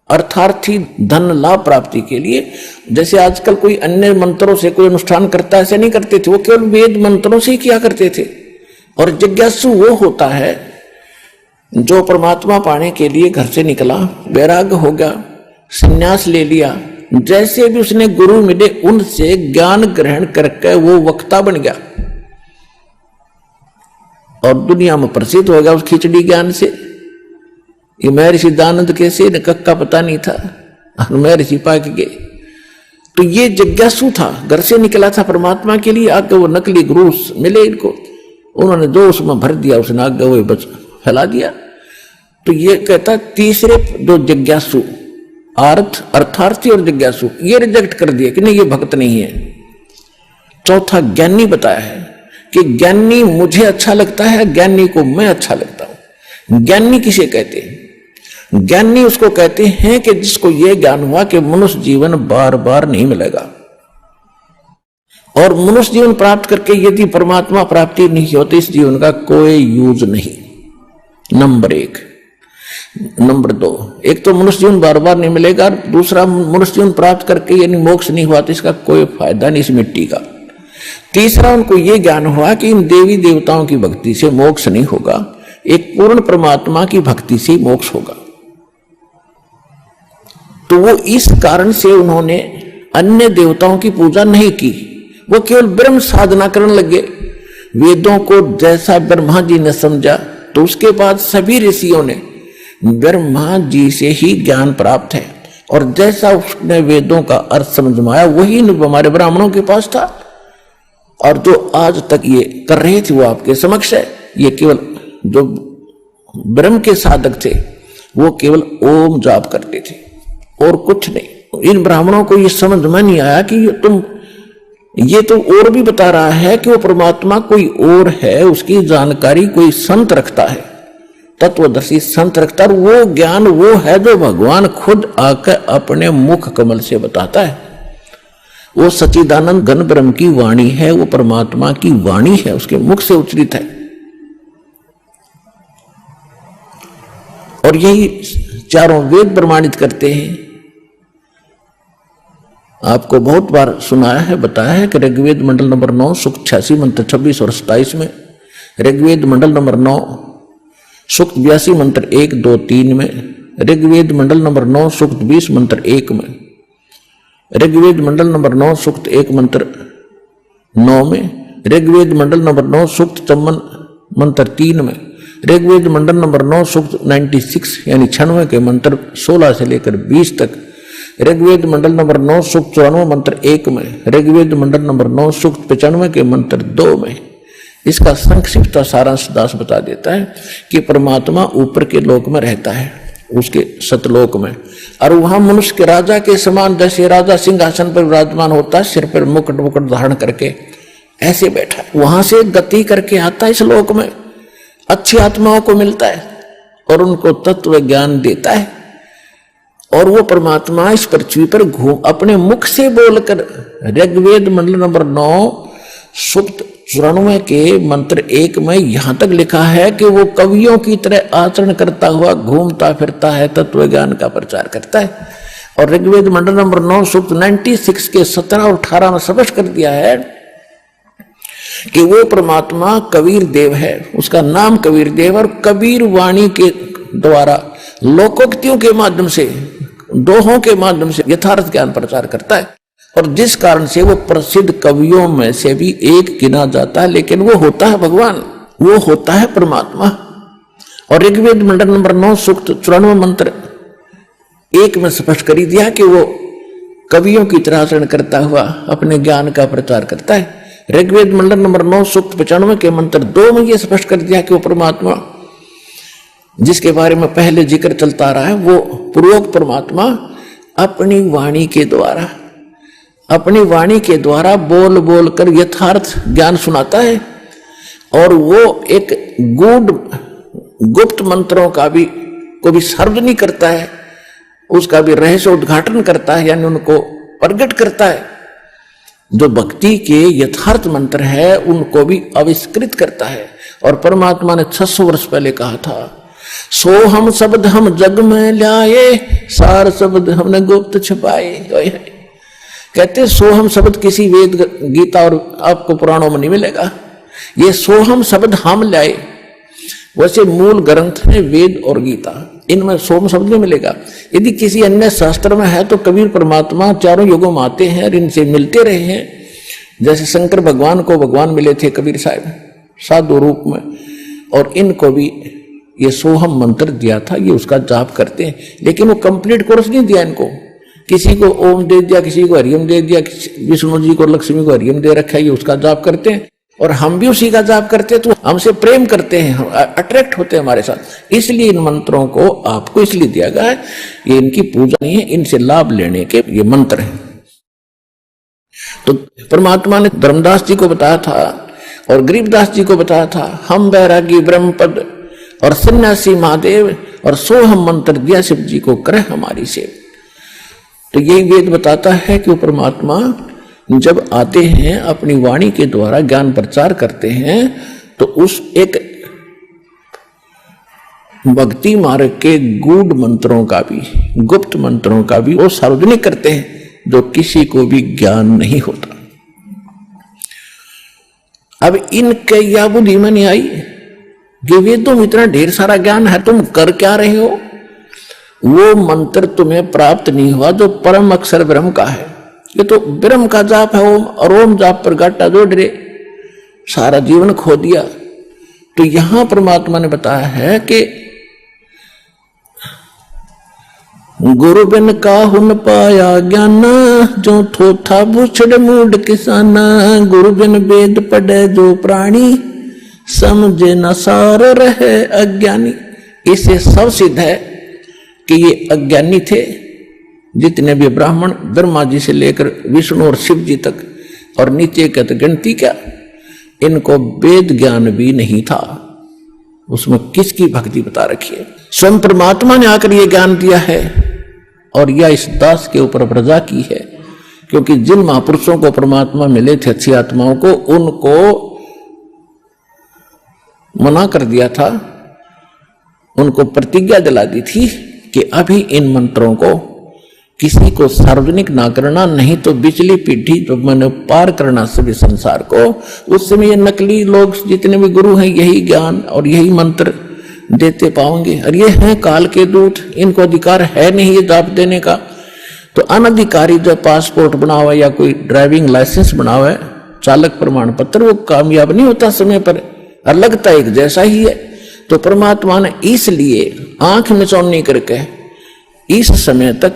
अर्थार्थी धन लाभ प्राप्ति के लिए। जैसे आजकल कोई अन्य मंत्रों से कोई अनुष्ठान करता है, ऐसे नहीं करते थे, वो केवल वेद मंत्रों से ही किया करते थे। और जिज्ञासु वो होता है जो परमात्मा पाने के लिए घर से निकला, वैराग्य हो गया, संन्यास ले लिया, जैसे भी उसने गुरु मिले उनसे ज्ञान ग्रहण करके वो वक्ता बन गया और दुनिया में प्रसिद्ध हो गया उस खिचड़ी ज्ञान से। ये महर्षि दानंद कैसे न कक्का पता नहीं था और महर्षि पाक गए। तो ये जिज्ञासु था, घर से निकला था परमात्मा के लिए, आगे वो नकली गुरु मिले इनको, उन्होंने जो उसमें भर दिया, उसने आगे वो बच फैला दिया। तो ये कहता तीसरे जो जिज्ञासु, अर्थार्थी और जिज्ञासु, ये रिजेक्ट कर दिया कि नहीं ये भक्त नहीं है। चौथा ज्ञानी बताया है कि ज्ञानी मुझे अच्छा लगता है, ज्ञानी को मैं अच्छा लगता हूं। ज्ञानी किसे कहते हैं? ज्ञानी उसको कहते हैं कि जिसको यह ज्ञान हुआ कि मनुष्य जीवन बार बार नहीं मिलेगा, और मनुष्य जीवन प्राप्त करके यदि परमात्मा प्राप्ति नहीं होती इस जीवन का कोई यूज नहीं। नंबर 1। नंबर 2, एक तो मनुष्य जीवन बार बार नहीं मिलेगा, दूसरा मनुष्य जीवन प्राप्त करके यानी मोक्ष नहीं हुआ तो इसका कोई फायदा नहीं इस मिट्टी का। तीसरा, उनको यह ज्ञान हुआ कि इन देवी देवताओं की भक्ति से मोक्ष नहीं होगा, एक पूर्ण परमात्मा की भक्ति से मोक्ष होगा। तो वो इस कारण से उन्होंने अन्य देवताओं की पूजा नहीं की, वो केवल ब्रह्म साधना करने लगे। वेदों को जैसा ब्रह्मा जी ने समझा तो उसके बाद सभी ऋषियों ने ब्रह्मा जी से ही ज्ञान प्राप्त है, और जैसा उसने वेदों का अर्थ समझ में आया वही हमारे ब्राह्मणों के पास था, और जो आज तक ये कर रहे थे वो आपके समक्ष है। ये केवल जो ब्रह्म के साधक थे वो केवल ओम जाप करते थे और कुछ नहीं। इन ब्राह्मणों को ये समझ में नहीं आया कि ये तो और भी बता रहा है कि वो परमात्मा कोई और है, उसकी जानकारी कोई संत रखता है, तत्वदर्शी संत रखता है। वो ज्ञान वो है जो भगवान खुद आकर अपने मुख कमल से बताता है। वो सच्चिदानंद घन ब्रह्म की वाणी है, वो परमात्मा की वाणी है, उसके मुख से उच्चरित है। और यही चारों वेद प्रमाणित करते हैं। आपको बहुत बार सुनाया है, बताया है कि ऋग्वेद मंडल नंबर 9 सूक्त 86 मंत्र 26 और 27 में, ऋग्वेद मंडल नंबर 9 सूक्त 82 मंत्र 1, 2, 3 में, ऋग्वेद मंडल नंबर 9 सूक्त 20 मंत्र 1 में, ऋग्वेद मंडल नंबर 9 सूक्त 1 मंत्र 9 में, ऋग्वेद मंडल नंबर 9 सूक्त 54 मंत्र 3 में, ऋग्वेद मंडल नंबर 9 सूक्त 96 यानी 96 के मंत्र 16 से लेकर 20 तक, ऋग्वेद मंडल नंबर 9 सूक्त 94 मंत्र 1 में, ऋग्वेद मंडल नंबर 9 सूक्त 95 के मंत्र 2 में। इसका संक्षिप्त सारांश दास बता देता है कि परमात्मा ऊपर के लोक में रहता है, उसके सतलोक में, और वहां मनुष्य के राजा के समान, जैसे राजा सिंहासन पर विराजमान होता है, सिर पर मुकुट मुकुट धारण करके ऐसे बैठा है, वहां से गति करके आता है इस लोक में, अच्छी आत्माओं को मिलता है और उनको तत्व ज्ञान देता है। और वो परमात्मा इस पृथ्वी पर घूम अपने मुख से बोलकर, ऋग्वेद मंडल नंबर 9 सूक्त 94 के मंत्र 1 में यहां तक लिखा है कि वो कवियों की तरह आचरण करता हुआ घूमता फिरता है, तत्व ज्ञान का प्रचार करता है। और ऋग्वेद मंडल नंबर 9 सूक्त 96 के 17 और 18 में स्पष्ट कर दिया है कि वो परमात्मा कबीर देव है, उसका नाम कबीर देव, और कबीर वाणी के द्वारा लोकोक्तियों के माध्यम से, दोहों के माध्यम से यथार्थ ज्ञान प्रचार करता है, और जिस कारण से वो प्रसिद्ध कवियों में से भी एक गिना जाता है। लेकिन वो होता है भगवान, वो होता है परमात्मा। और ऋग्वेद मंडल नंबर 9 सूक्त 94 मंत्र 1 में स्पष्ट कर दिया कि वो कवियों की तरह आचरण करता हुआ अपने ज्ञान का प्रचार करता है। ऋग्वेद मंडल नंबर 9 सूक्त 95 के मंत्र 2 में यह स्पष्ट कर दिया कि वो परमात्मा जिसके बारे में पहले जिक्र चलता रहा है, वो पूर्वोक्त परमात्मा अपनी वाणी के द्वारा बोल बोल कर यथार्थ ज्ञान सुनाता है। और वो एक गुप्त मंत्रों का भी को भी सार्वजनिक करता है, उसका भी रहस्य उद्घाटन करता है, यानी उनको प्रकट करता है। जो भक्ति के यथार्थ मंत्र है उनको भी आविष्कृत करता है। और परमात्मा ने 600 वर्ष पहले कहा था, सो हम शब्द हम जग में लाए, सार शब्द हमने गुप्त छुपाए। कहते सोहम शब्द किसी वेद गीता और आपको पुराणों में नहीं मिलेगा। ये सोहम शब्द हम लाए, वैसे मूल ग्रंथ है वेद और गीता, इनमें सोहम शब्द नहीं मिलेगा। यदि किसी अन्य शास्त्र में है तो कबीर परमात्मा चारों युगों में आते हैं और इनसे मिलते रहे हैं। जैसे शंकर भगवान को भगवान मिले थे कबीर साहब साधु रूप में, और इनको भी ये सोहम मंत्र दिया था, ये उसका जाप करते हैं। लेकिन वो कंप्लीट कोर्स नहीं दिया इनको, किसी को ओम दे दिया, किसी को हरिओम दे दिया, विष्णु जी को लक्ष्मी को हरिओम दे रखा है, ये उसका जाप करते हैं। और हम भी उसी का जाप करते हैं, तो हमसे प्रेम करते हैं, हम अट्रैक्ट होते हैं हमारे साथ। इसलिए इन मंत्रों को आपको इसलिए दिया गया है, ये इनकी पूजा नहीं है, इनसे लाभ लेने के ये मंत्र हैं। तो परमात्मा ने धर्मदास जी को बताया था और गरीबदास जी को बताया था, हम बैरागी ब्रह्मपद और सन्यासी महादेव और सोहम मंत्र दिया शिव जी को करे हमारी सेव। तो यही वेद बताता है कि वो परमात्मा जब आते हैं अपनी वाणी के द्वारा ज्ञान प्रचार करते हैं, तो उस एक भक्ति मार्ग के गूढ़ मंत्रों का भी, गुप्त मंत्रों का भी वो सार्वजनिक करते हैं, जो किसी को भी ज्ञान नहीं होता। अब इनके या बुद्धि में नहीं आई कि वेदों में इतना ढेर सारा ज्ञान है, तुम कर क्या रहे हो? वो मंत्र तुम्हें प्राप्त नहीं हुआ जो परम अक्षर ब्रह्म का है। ये तो ब्रह्म का जाप है ओम, और ओम जाप पर गाटा जोड़ रहे, सारा जीवन खो दिया। तो यहां परमात्मा ने बताया है कि गुरु बिन काहुन पाया ज्ञान, जो थोथा बुछड़ मूड किसाना। गुरु बिन वेद पढ़े जो प्राणी, समझे न सार रहे अज्ञानी। इससे सब सिद्ध है कि ये अज्ञानी थे, जितने भी ब्राह्मण ब्रह्मा जी से लेकर विष्णु और शिव जी तक, और नीचे का तो गिनती क्या, इनको वेद ज्ञान भी नहीं था। उसमें किसकी भक्ति बता रखी है? स्वयं परमात्मा ने आकर ये ज्ञान दिया है, और यह इस दास के ऊपर प्रजा की है। क्योंकि जिन महापुरुषों को परमात्मा मिले थे, अच्छी आत्माओं को, उनको मना कर दिया था, उनको प्रतिज्ञा दिला दी थी कि अभी इन मंत्रों को किसी को सार्वजनिक ना करना, नहीं तो बिचली पीढ़ी जो मैंने पार करना सभी संसार को। उस समय ये नकली लोग जितने भी गुरु हैं यही ज्ञान और यही मंत्र देते पाओगे, और ये हैं काल के दूत, इनको अधिकार है नहीं ये जाप देने का। तो अनधिकारी जो पासपोर्ट बना हुआ या कोई ड्राइविंग लाइसेंस बना हुआ है, चालक प्रमाण पत्र, वो कामयाब नहीं होता समय पर, और लगता एक जैसा ही है। तो परमात्मा ने इसलिए आंख मिचौनी करके इस समय तक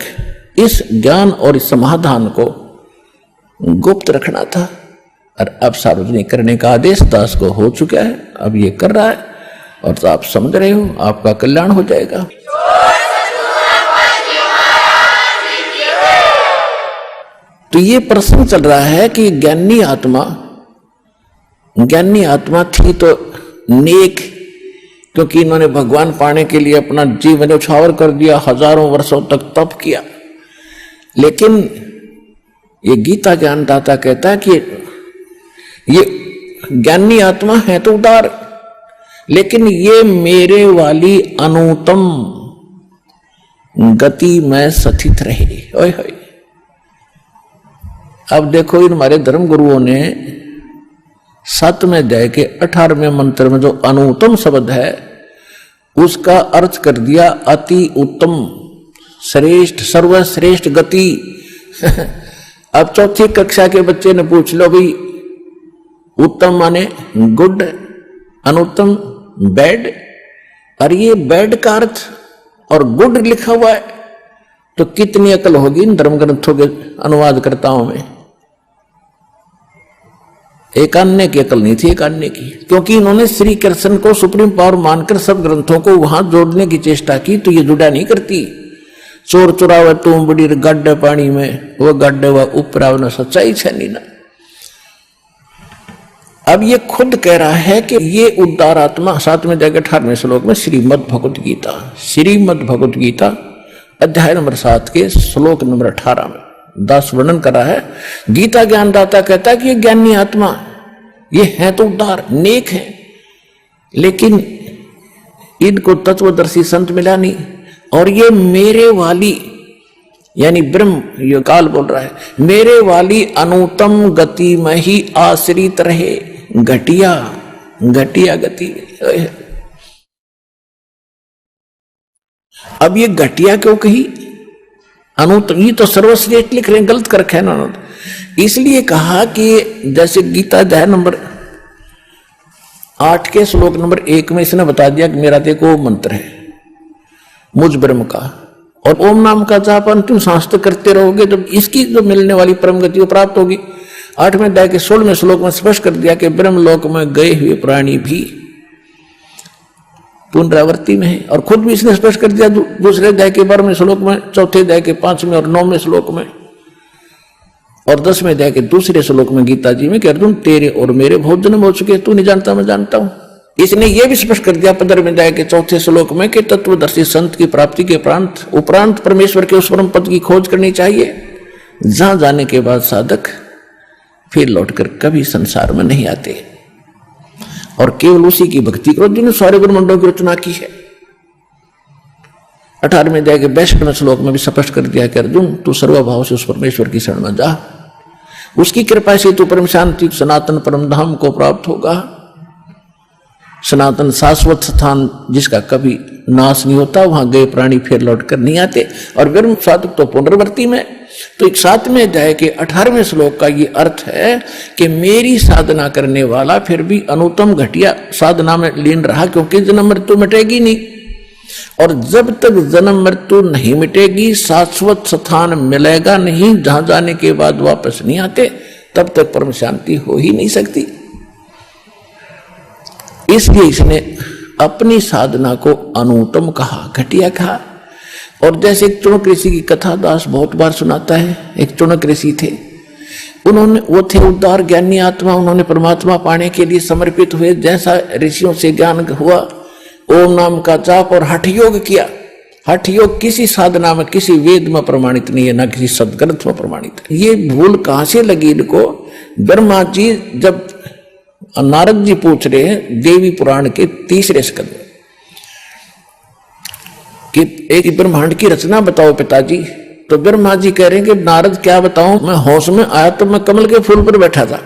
इस ज्ञान और इस समाधान को गुप्त रखना था, और अब सार्वजनिक करने का आदेश दास को हो चुका है, अब ये कर रहा है, और तो आप समझ रहे हो, आपका कल्याण हो जाएगा। तो ये प्रश्न चल रहा है कि ज्ञानी आत्मा थी तो नेक, क्योंकि इन्होंने भगवान पाने के लिए अपना जीवन उछावर कर दिया, हजारों वर्षों तक तप किया। लेकिन ये गीता ज्ञानदाता कहता है कि ये ज्ञानी आत्मा है तो उदार, लेकिन ये मेरे वाली अनुत्तम गति में स्थित रहे। ओए होए, अब देखो इन हमारे धर्म गुरुओं ने 7वें अध्याय के 18वें मंत्र में जो अनुत्तम शब्द है उसका अर्थ कर दिया अति उत्तम, श्रेष्ठ, सर्वश्रेष्ठ गति। अब चौथी कक्षा के बच्चे ने पूछ लो भाई उत्तम माने गुड, अनुत्तम बैड, और ये बैड का अर्थ और गुड लिखा हुआ है तो कितनी अकल होगी इन धर्म ग्रंथों के अनुवादकर्ताओं में। एक अन्य की अकल नहीं थी, एक अन्य की, क्योंकि इन्होंने श्री कृष्ण को सुप्रीम पावर मानकर सब ग्रंथों को वहां जोड़ने की चेष्टा की, तो ये जुड़ा नहीं करती। चोर चुरावे तुम बड़ी गड्ढे पानी में, वो गड्ढे वह ऊपर न सच्चाई छनी ना। अब ये खुद कह रहा है कि ये उद्धार आत्मा 7वें अध्याय के 18वें श्लोक में श्रीमद् भगवत गीता, श्रीमद् भगवत गीता अध्याय नंबर 7 के श्लोक नंबर 18 में 10 वर्णन करा है। गीता ज्ञानदाता कहता है कि ये ज्ञानी आत्मा ये है तो उद्धार, नेक है, लेकिन इनको तत्वदर्शी संत मिला नहीं, और ये मेरे वाली यानी ब्रह्म, ये काल बोल रहा है, मेरे वाली अनुत्तम गति में ही आश्रित रहे। घटिया घटिया गति। अब ये घटिया क्यों कही? अनुत्तम, ये तो सर्वश्रेष्ठ लिख रहे हैं, गलत कर रखा है ना। इसलिए कहा कि जैसे गीता अध्याय नंबर 8 के श्लोक नंबर 1 में इसने बता दिया कि मेरा देखो मंत्र है मुझ ब्रह्म का, और ओम नाम का जाप अंतिम सांस तक करते रहोगे तो इसकी जो मिलने वाली परम गति को प्राप्त होगी। 8वें अध्याय के 16वें श्लोक में स्पष्ट कर दिया कि ब्रह्मलोक में गए हुए प्राणी भी पुनरावृत्ति में है, और खुद भी इसने स्पष्ट कर दिया दूसरे अध्याय के 12वें श्लोक में, चौथे अध्याय के 5वें और 9वें श्लोक में, और 10वें अध्याय के दूसरे श्लोक में गीता जी में कि अर्जुन तेरे और मेरे बहुत जन्म हो चुके, तू नहीं जानता मैं जानता हूं। इसने यह भी स्पष्ट कर दिया 15वें अध्याय के 4थे श्लोक में कि तत्वदर्शी संत की प्राप्ति के उपरांत परमेश्वर के उस परम पद की खोज करनी चाहिए, जहां जाने के बाद साधक फिर लौटकर कभी संसार में नहीं आते, और केवल उसी की भक्ति करो जिन्होंने सारे ब्रह्मांडों की रचना की है। 18वें अध्याय के 62वें श्लोक में भी स्पष्ट कर दिया कि अर्जुन तू सर्वभाव से उस परमेश्वर की शरण में जा, उसकी कृपा से तू परम शांति सनातन परम धाम को प्राप्त होगा। सनातन शाश्वत स्थान जिसका कभी नाश नहीं होता, वहां गए प्राणी फिर लौटकर नहीं आते, और ब्रह्म साधक तो पुनर्वर्ती में। तो एक 7वें अध्याय के 18वें श्लोक का ये अर्थ है कि मेरी साधना करने वाला फिर भी अनुत्तम घटिया साधना में लीन रहा, क्योंकि जन्म मृत्यु मिटेगी नहीं, और जब तक जन्म मृत्यु नहीं मिटेगी, शाश्वत स्थान मिलेगा नहीं, जहां जाने के बाद वापस नहीं आते, तब तक परम शांति हो ही नहीं सकती। इसलिए इसने अपनी साधना को अनुत्तम कहा, घटिया कहा। और जैसे एक चुनक ऋषि की कथा दास बहुत बार सुनाता है, एक चुनक ऋषि थे, वो थे उद्धार ज्ञानी आत्मा, उन्होंने परमात्मा पाने के लिए समर्पित हुए। जैसा ऋषियों से ज्ञान हुआ, ओम नाम का जाप और हठ योग किया। हठ योग किसी साधना में, किसी वेद में प्रमाणित नहीं है, ना किसी सदग्रंथ में प्रमाणित है। ये भूल कहां से लगी इनको? ब्रह्मा जी जब नारद जी पूछ रहे हैं देवी पुराण के 3रे स्कंद कि एक ब्रह्मांड की रचना बताओ पिताजी, तो ब्रह्मा जी कह रहे हैं कि नारद क्या बताऊं, मैं होश में आया तो मैं कमल के फूल पर बैठा था,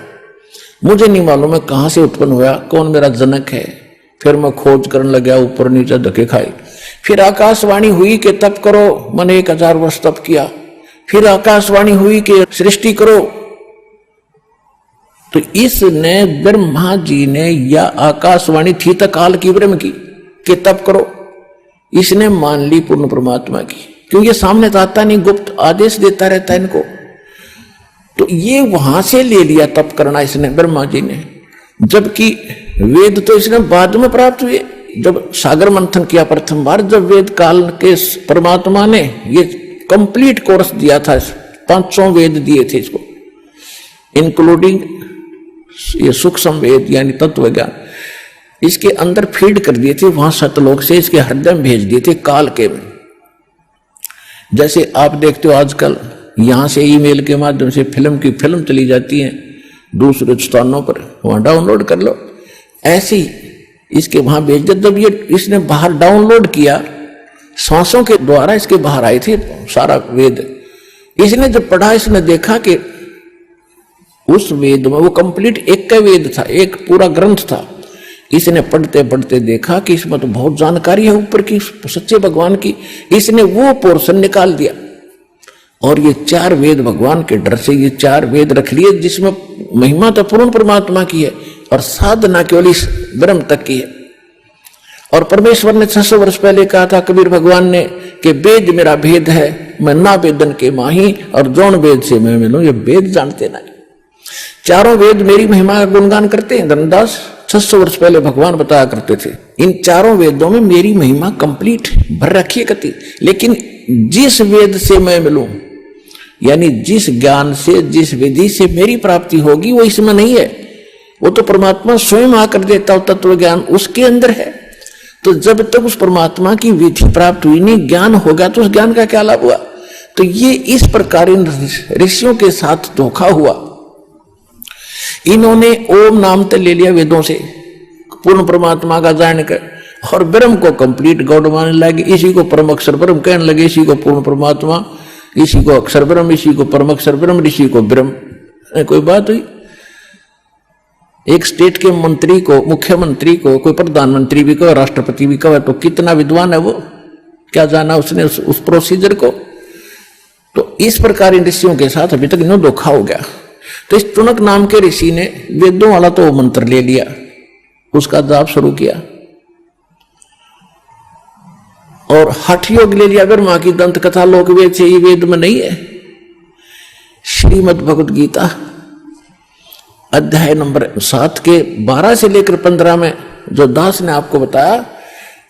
मुझे नहीं मालूम है कहां से उत्पन्न हुआ, कौन मेरा जनक है। फिर मैं खोज करने लगा, ऊपर नीचे धक्के खाए। फिर आकाशवाणी हुई कि तप करो, मैंने 1000 वर्ष तप किया। फिर आकाशवाणी हुई कि सृष्टि करो। तो इसने ब्रह्मा जी ने, या आकाशवाणी थी तो काल की ब्रह्म की कि तप करो, इसने मान ली पूर्ण परमात्मा की, क्योंकि ये सामने तो आता नहीं, गुप्त आदेश देता रहता है इनको। तो ये वहां से ले लिया तप करना इसने, ब्रह्मा जी ने, जबकि वेद तो इसने बाद में प्राप्त हुए। जब सागर मंथन किया प्रथम बार, जब वेद काल के परमात्मा ने ये कंप्लीट कोर्स दिया था, 500 वेद दिए थे इसको, इंक्लूडिंग ये सूक्ष्म वेद यानी तत्व ज्ञान, इसके अंदर फीड कर दिए थे, वहां सतलोक से इसके हृदय में भेज दिए थे काल के में। जैसे आप देखते हो आजकल यहां से ईमेल के माध्यम से फिल्म चली जाती है दूसरे स्थानों पर, वहां डाउनलोड कर लो, ऐसे ही इसके वहां भेज दिया। जब ये इसने बाहर डाउनलोड किया, सांसों के द्वारा इसके बाहर आए थे सारा वेद। इसने जब पढ़ा, इसने देखा कि उस वेद में, वो कंप्लीट एक का वेद था, एक पूरा ग्रंथ था। इसने पढ़ते पढ़ते देखा कि इसमें तो बहुत जानकारी है ऊपर की, सच्चे भगवान की। इसने वो पोर्शन निकाल दिया और ये 4 वेद भगवान के डर से ये 4 वेद रख लिए, जिसमें महिमा तो पूर्ण परमात्मा की है और साधना केवल इस ब्रह्म तक की है। और परमेश्वर ने 600 वर्ष पहले कहा था कबीर भगवान ने कि वेद मेरा भेद है, मैं ना वेदन के माही और जौन वेद से मैं मिलूं। ये वेद जानते ना, चारों वेद मेरी महिमा का गुणगान करते हैं। धर्मदास 600 वर्ष पहले भगवान बताया करते थे, इन चारों वेदों में मेरी महिमा कंप्लीट भर रखी है कति। लेकिन जिस वेद से मैं मिलूं, यानी जिस ज्ञान से, जिस विधि से मेरी प्राप्ति होगी, वो इसमें नहीं है। वो तो परमात्मा स्वयं आकर देता हो, तत्व ज्ञान उसके अंदर है। तो जब तक उस परमात्मा की विधि प्राप्त हुई नहीं, ज्ञान होगा, तो उस ज्ञान का क्या लाभ हुआ? तो ये इस प्रकार इन ऋषियों के साथ धोखा हुआ। इन्होंने ओम नाम तो ले लिया वेदों से, पूर्ण परमात्मा का जानकर, और ब्रह्म को कंप्लीट गॉड मानने लगे। इसी को परम अक्षर ब्रह्म कहने लगे, इसी को पूर्ण परमात्मा, इसी को अक्षर ब्रह्म, इसी को परम अक्षर ब्रह्म, इसी को ब्रह्म। कोई बात हुई? एक स्टेट के मंत्री को, मुख्यमंत्री को कोई प्रधानमंत्री भी कहो, राष्ट्रपति भी कहो, तो कितना विद्वान है वो, क्या जाना उसने उस प्रोसीजर को। तो इस प्रकार इन ऋषियों के साथ अभी तक इन्हों धोखा हो गया। तो इस चुनक नाम के ऋषि ने वेदों वाला तो मंत्र ले लिया, उसका जाप शुरू किया, और हठ योग ले लिया। ब्रह्मा की दंत कथा लोक वेद से, ये वेद में नहीं है। श्रीमद् भगवद गीता अध्याय नंबर 7 के 12 से लेकर 15 में जो दास ने आपको बताया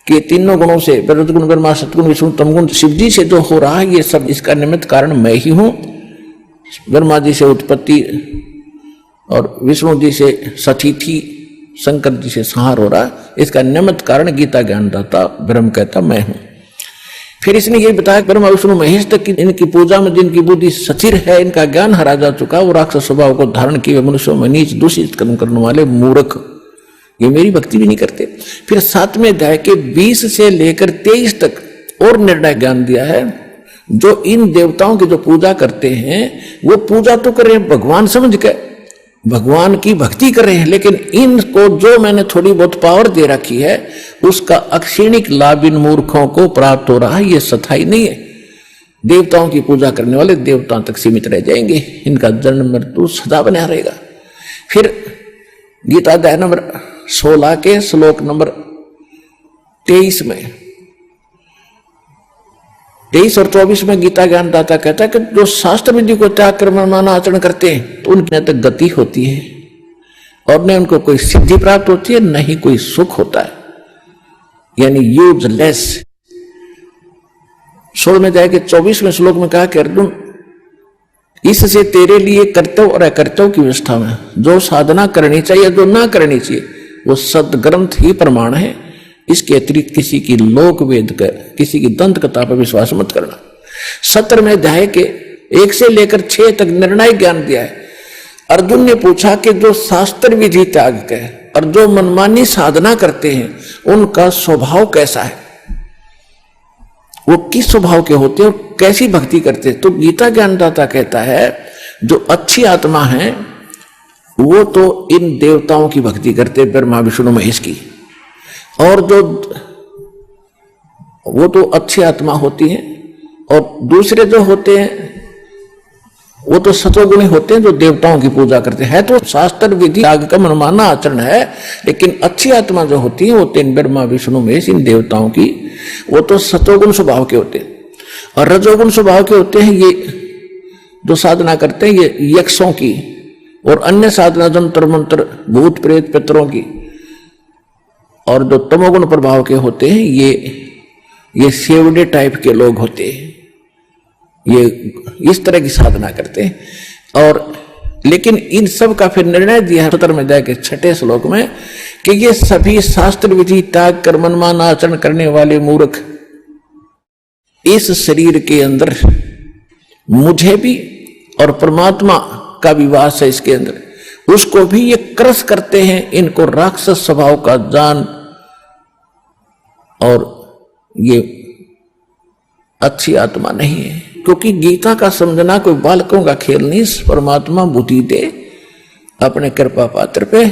कि तीनों गुणों से, रजगुण ब्रह्मा, सतगुण विष्णु, तमगुण शिव जी से जो हो रहा है, ये सब इसका निमित्त कारण मैं ही हूं। ब्रह्मा जी से उत्पत्ति और विष्णु जी से सतिथि, शंकर जी से संहार हो रहा, इसका निमित्त कारण गीता ज्ञानदाता ब्रह्म कहता मैं हूं। फिर इसने ये बताया ब्रह्मा विष्णु महेश तक की इनकी पूजा में जिनकी बुद्धि स्थिर है, इनका ज्ञान हरा जा चुका, वो राक्षस स्वभाव को धारण किए मनुष्यों में नीच दूषित कर्म करने वाले मूर्ख, ये मेरी भक्ति भी नहीं करते। फिर 7वें अध्याय के 20 से लेकर 23 तक और निर्णय ज्ञान दिया है। जो इन देवताओं की जो पूजा करते हैं, वो पूजा तो कर रहे हैं भगवान समझ के, भगवान की भक्ति कर रहे हैं, लेकिन इनको जो मैंने थोड़ी बहुत पावर दे रखी है, उसका अक्षीणिक लाभ इन मूर्खों को प्राप्त हो रहा है। ये सच्चाई नहीं है। देवताओं की पूजा करने वाले देवताओं तक सीमित रह जाएंगे, इनका जन्म मृत्यु सदा बना रहेगा। फिर गीता अध्याय नंबर 16 के श्लोक नंबर 23 में, 23 और 24 में गीता ज्ञानदाता कहता है कि जो शास्त्र विधि को त्याग कर मनमाना आचरण करते हैं, तो उनकी न तो गति होती है और न उनको कोई सिद्धि प्राप्त होती है, न ही कोई सुख होता है, यानी यूजलेस। 16वें अध्याय के 24वें श्लोक में कहा कि अर्जुन, इससे तेरे लिए कर्तव्य और अकर्तव्य की व्यवस्था में जो साधना करनी चाहिए, जो ना करनी चाहिए, वो सदग्रंथ ही प्रमाण है। इसके अतिरिक्त किसी की लोक वेद का, किसी की दंत कथा पर विश्वास मत करना। 17वें अध्याय के 1 से लेकर 6 तक निर्णय ज्ञान दिया है। अर्जुन ने पूछा कि जो शास्त्र विधि त्याग के और जो मनमानी साधना करते हैं, उनका स्वभाव कैसा है, वो किस स्वभाव के होते हैं और कैसी भक्ति करते हैं। तो गीता ज्ञानदाता कहता है जो अच्छी आत्मा है वो तो इन देवताओं की भक्ति करते, ब्रह्मा विष्णु महेश की, और जो वो तो अच्छी आत्मा होती है, और दूसरे जो होते हैं वो तो सतोगुणी होते हैं जो देवताओं की पूजा करते हैं। तो शास्त्र विधि त्याग का मनमाना आचरण है, लेकिन अच्छी आत्मा जो होती है वो तीन ब्रह्मा विष्णु महेश इन देवताओं की, वो तो सतोगुण स्वभाव के होते हैं। और रजोगुण स्वभाव के होते हैं ये जो साधना करते हैं, ये यक्षों की और अन्य साधना जंतर मंत्र भूत प्रेत पितरों की। और जो तमोगुण प्रभाव के होते हैं ये सेवड़े टाइप के लोग होते हैं, ये इस तरह की साधना करते हैं। और लेकिन इन सब का फिर निर्णय दिया है 17वें अध्याय के 6 श्लोक में कि ये सभी शास्त्र विधि त्याग कर मनमाना आचरण करने वाले मूर्ख इस शरीर के अंदर मुझे भी और परमात्मा का विवास है इसके अंदर, उसको भी ये क्रस करते हैं। इनको राक्षस स्वभाव का जान, और ये अच्छी आत्मा नहीं है। क्योंकि गीता का समझना कोई बालकों का खेल नहीं, परमात्मा बुद्धि दे अपने कृपा पात्र पे,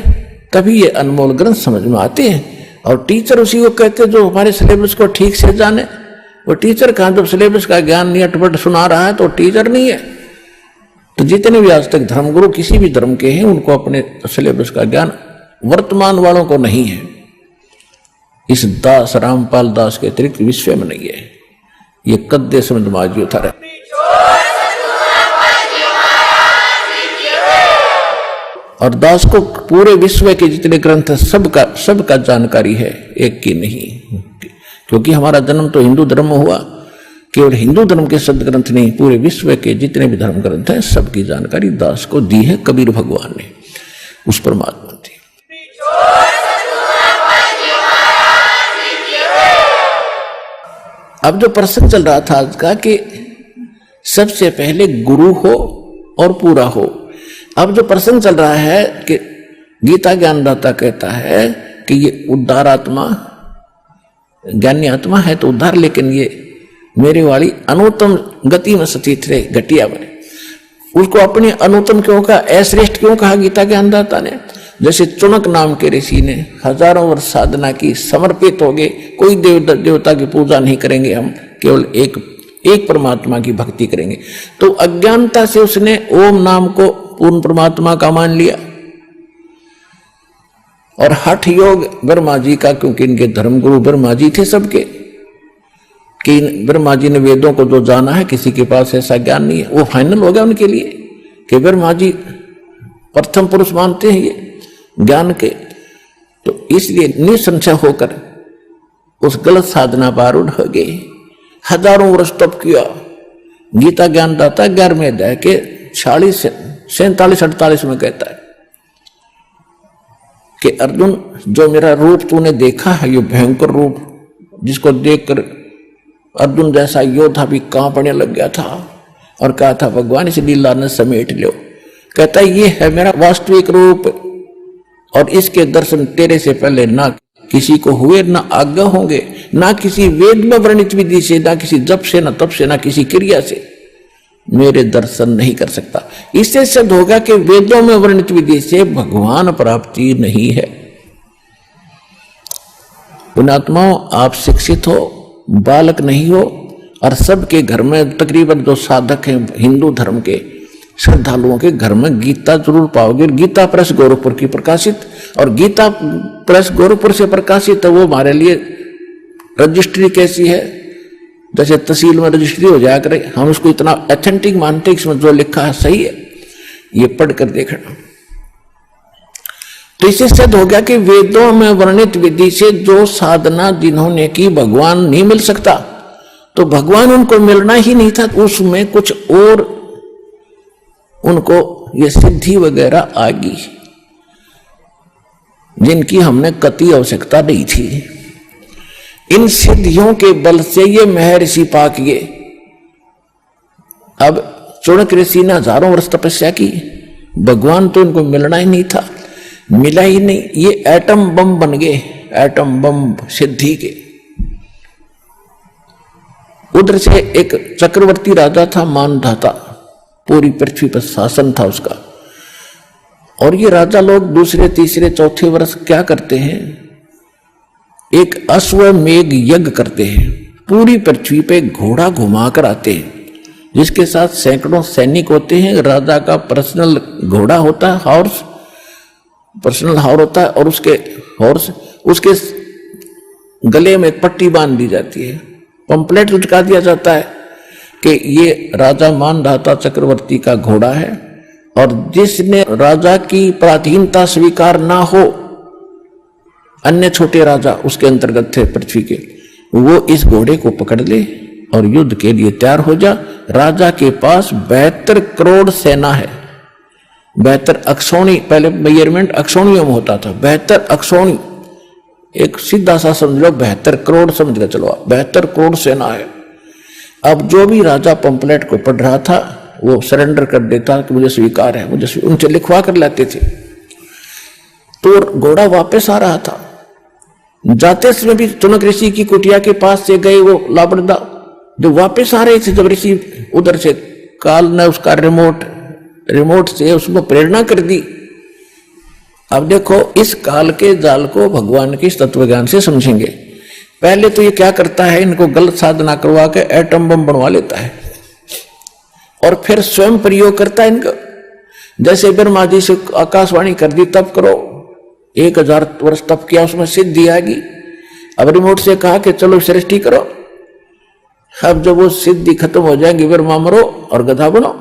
तभी ये अनमोल ग्रंथ समझ में आते हैं। और टीचर उसी को कहते जो हमारे सिलेबस को ठीक से जाने। वो टीचर कहाँ, जब सिलेबस का ज्ञान नहीं अटपट सुना रहा है तो टीचर नहीं है। तो जितने भी आज तक धर्मगुरु किसी भी धर्म के हैं, उनको अपने सिलेबस का ज्ञान वर्तमान वालों को नहीं है। इस दास रामपाल दास के अतिरिक्त विश्व में नहीं है। ये कद्दे समझ माजियो था। और दास को पूरे विश्व के जितने ग्रंथ है सबका जानकारी है, एक की नहीं। क्योंकि हमारा जन्म तो हिंदू धर्म में हुआ, केवल हिंदू धर्म के शब्द ग्रंथ नहीं, पूरे विश्व के जितने भी धर्म ग्रंथ हैं सबकी जानकारी दास को दी है कबीर भगवान ने, उस परमात्मा थी। अब जो प्रसंग चल रहा था आज का कि सबसे पहले गुरु हो और पूरा हो। अब जो प्रसंग चल रहा है कि गीता ज्ञानदाता कहता है कि ये उद्धार आत्मा, ज्ञानी आत्मा है तो उद्धार, लेकिन ये मेरे वाली अनुत्तम गति में स्थित रहे, घटिया बने। उसको अपने अनुत्तम क्यों कहा, अश्रेष्ठ क्यों कहा गीता ज्ञानदाता ने? जैसे चुनक नाम के ऋषि ने हजारों वर्ष साधना की, समर्पित हो गए, कोई देवता की पूजा नहीं करेंगे, हम केवल एक परमात्मा की भक्ति करेंगे। तो अज्ञानता से उसने ओम नाम को पूर्ण परमात्मा का मान लिया। और हठ योग ब्रह्मा जी का, क्योंकि इनके धर्मगुरु ब्रह्मा जी थे सबके, कि ब्रह्मा जी ने वेदों को जो जाना है, किसी के पास ऐसा ज्ञान नहीं है। वो फाइनल हो गया उनके लिए कि ब्रह्मा जी प्रथम पुरुष मानते हैं ये ज्ञान के। तो इसलिए निसंशय होकर उस गलत साधना पर आरूढ़ हो गए, हजारों वर्ष तप किया। गीता ज्ञानदाता 11वें अध्याय के 47-48 में कहता है कि अर्जुन, जो मेरा रूप तूने देखा है, ये भयंकर रूप, जिसको देखकर अर्जुन जैसा योद्धा भी कांपने लग गया था और कहा था भगवान इस लीला ने समेट लो। कहता है ये है मेरा वास्तविक रूप, और इसके दर्शन तेरे से पहले ना किसी को हुए, ना आज्ञा होंगे, ना किसी वेद में वर्णित विधि से, ना किसी जप से, ना तप से, ना किसी क्रिया से मेरे दर्शन नहीं कर सकता। इससे सिद्ध होगा कि वेदों में वर्णित विधि से भगवान प्राप्ति नहीं है। पुण्यात्माओं, आप शिक्षित हो, बालक नहीं हो, और सबके घर में तकरीबन जो साधक हैं हिंदू धर्म के श्रद्धालुओं के घर में गीता जरूर पाओगे। गीता प्रेस गोरखपुर की प्रकाशित, और गीता प्रेस गोरखपुर से प्रकाशित है, वो हमारे लिए रजिस्ट्री कैसी है, जैसे तहसील में रजिस्ट्री हो जाया करे, हम उसको इतना ऑथेंटिक मानते हैं, इसमें जो लिखा है सही है, ये पढ़कर देखना। तो इससे सिद्ध हो गया कि वेदों में वर्णित विधि से जो साधना जिन्होंने की भगवान नहीं मिल सकता, तो भगवान उनको मिलना ही नहीं था, उसमें कुछ और उनको ये सिद्धि वगैरह आ गई जिनकी हमने कतई आवश्यकता नहीं थी। इन सिद्धियों के बल से ये महर्षि पा किए। अब चौड़क ऋषि ने हजारों वर्ष तपस्या की, भगवान तो उनको मिलना ही नहीं था, मिला ही नहीं। ये एटम बम बन गए, एटम बम सिद्धि के। उधर से एक चक्रवर्ती राजा था, मानधाता, पूरी पृथ्वी पर शासन था उसका। और ये राजा लोग दूसरे तीसरे चौथे वर्ष क्या करते हैं, एक अश्वमेघ यज्ञ करते हैं, पूरी पृथ्वी पे घोड़ा घुमा कर आते हैं, जिसके साथ सैकड़ों सैनिक होते हैं। राजा का पर्सनल घोड़ा होता है, हॉर्स, पर्सनल हॉर्स होता है, और उसके गले में एक पट्टी बांध दी जाती है, पंपलेट लटका दिया जाता है कि ये राजा मानधाता चक्रवर्ती का घोड़ा है, और जिसने राजा की पराधीनता स्वीकार ना हो, अन्य छोटे राजा उसके अंतर्गत थे पृथ्वी के, वो इस घोड़े को पकड़ ले और युद्ध के लिए तैयार हो जा। राजा के पास 72 करोड़ सेना है। 72 अक्षौणी, पहले मेजरमेंट अक्षौणियों में होता था, 72 अक्षौणी, एक सीधा सा समझ लो 72 करोड़ समझ कर चलो, 72 करोड़ सेना है। अब जो भी राजा पंपलेट को पढ़ रहा था वो सरेंडर कर देता कि मुझे स्वीकार है, मुझे उनसे लिखवा कर लाते थे। तो घोड़ा वापस आ रहा था, जाते समय भी चौड़क ऋषि की कुटिया के पास से गए वो लाबड़दा, जो वापस आ रहे थे, जब ऋषि उधर से काल ने उसका रिमोट से उसको प्रेरणा कर दी अब देखो, इस काल के जाल को भगवान के तत्व ज्ञान से समझेंगे। पहले तो ये क्या करता है, इनको गलत साधना करवा के एटम बम बनवा लेता है और फिर स्वयं प्रयोग करता है इनका। जैसे ब्रह्मा जी से आकाशवाणी कर दी, तप करो, 1000 वर्ष तप किया, उसमें सिद्धि आएगी। अब रिमोट से कहा कि चलो सृष्टि करो। अब जब वो सिद्धि खत्म हो जाएगी, ब्रह्मा मरो और गधा बनो,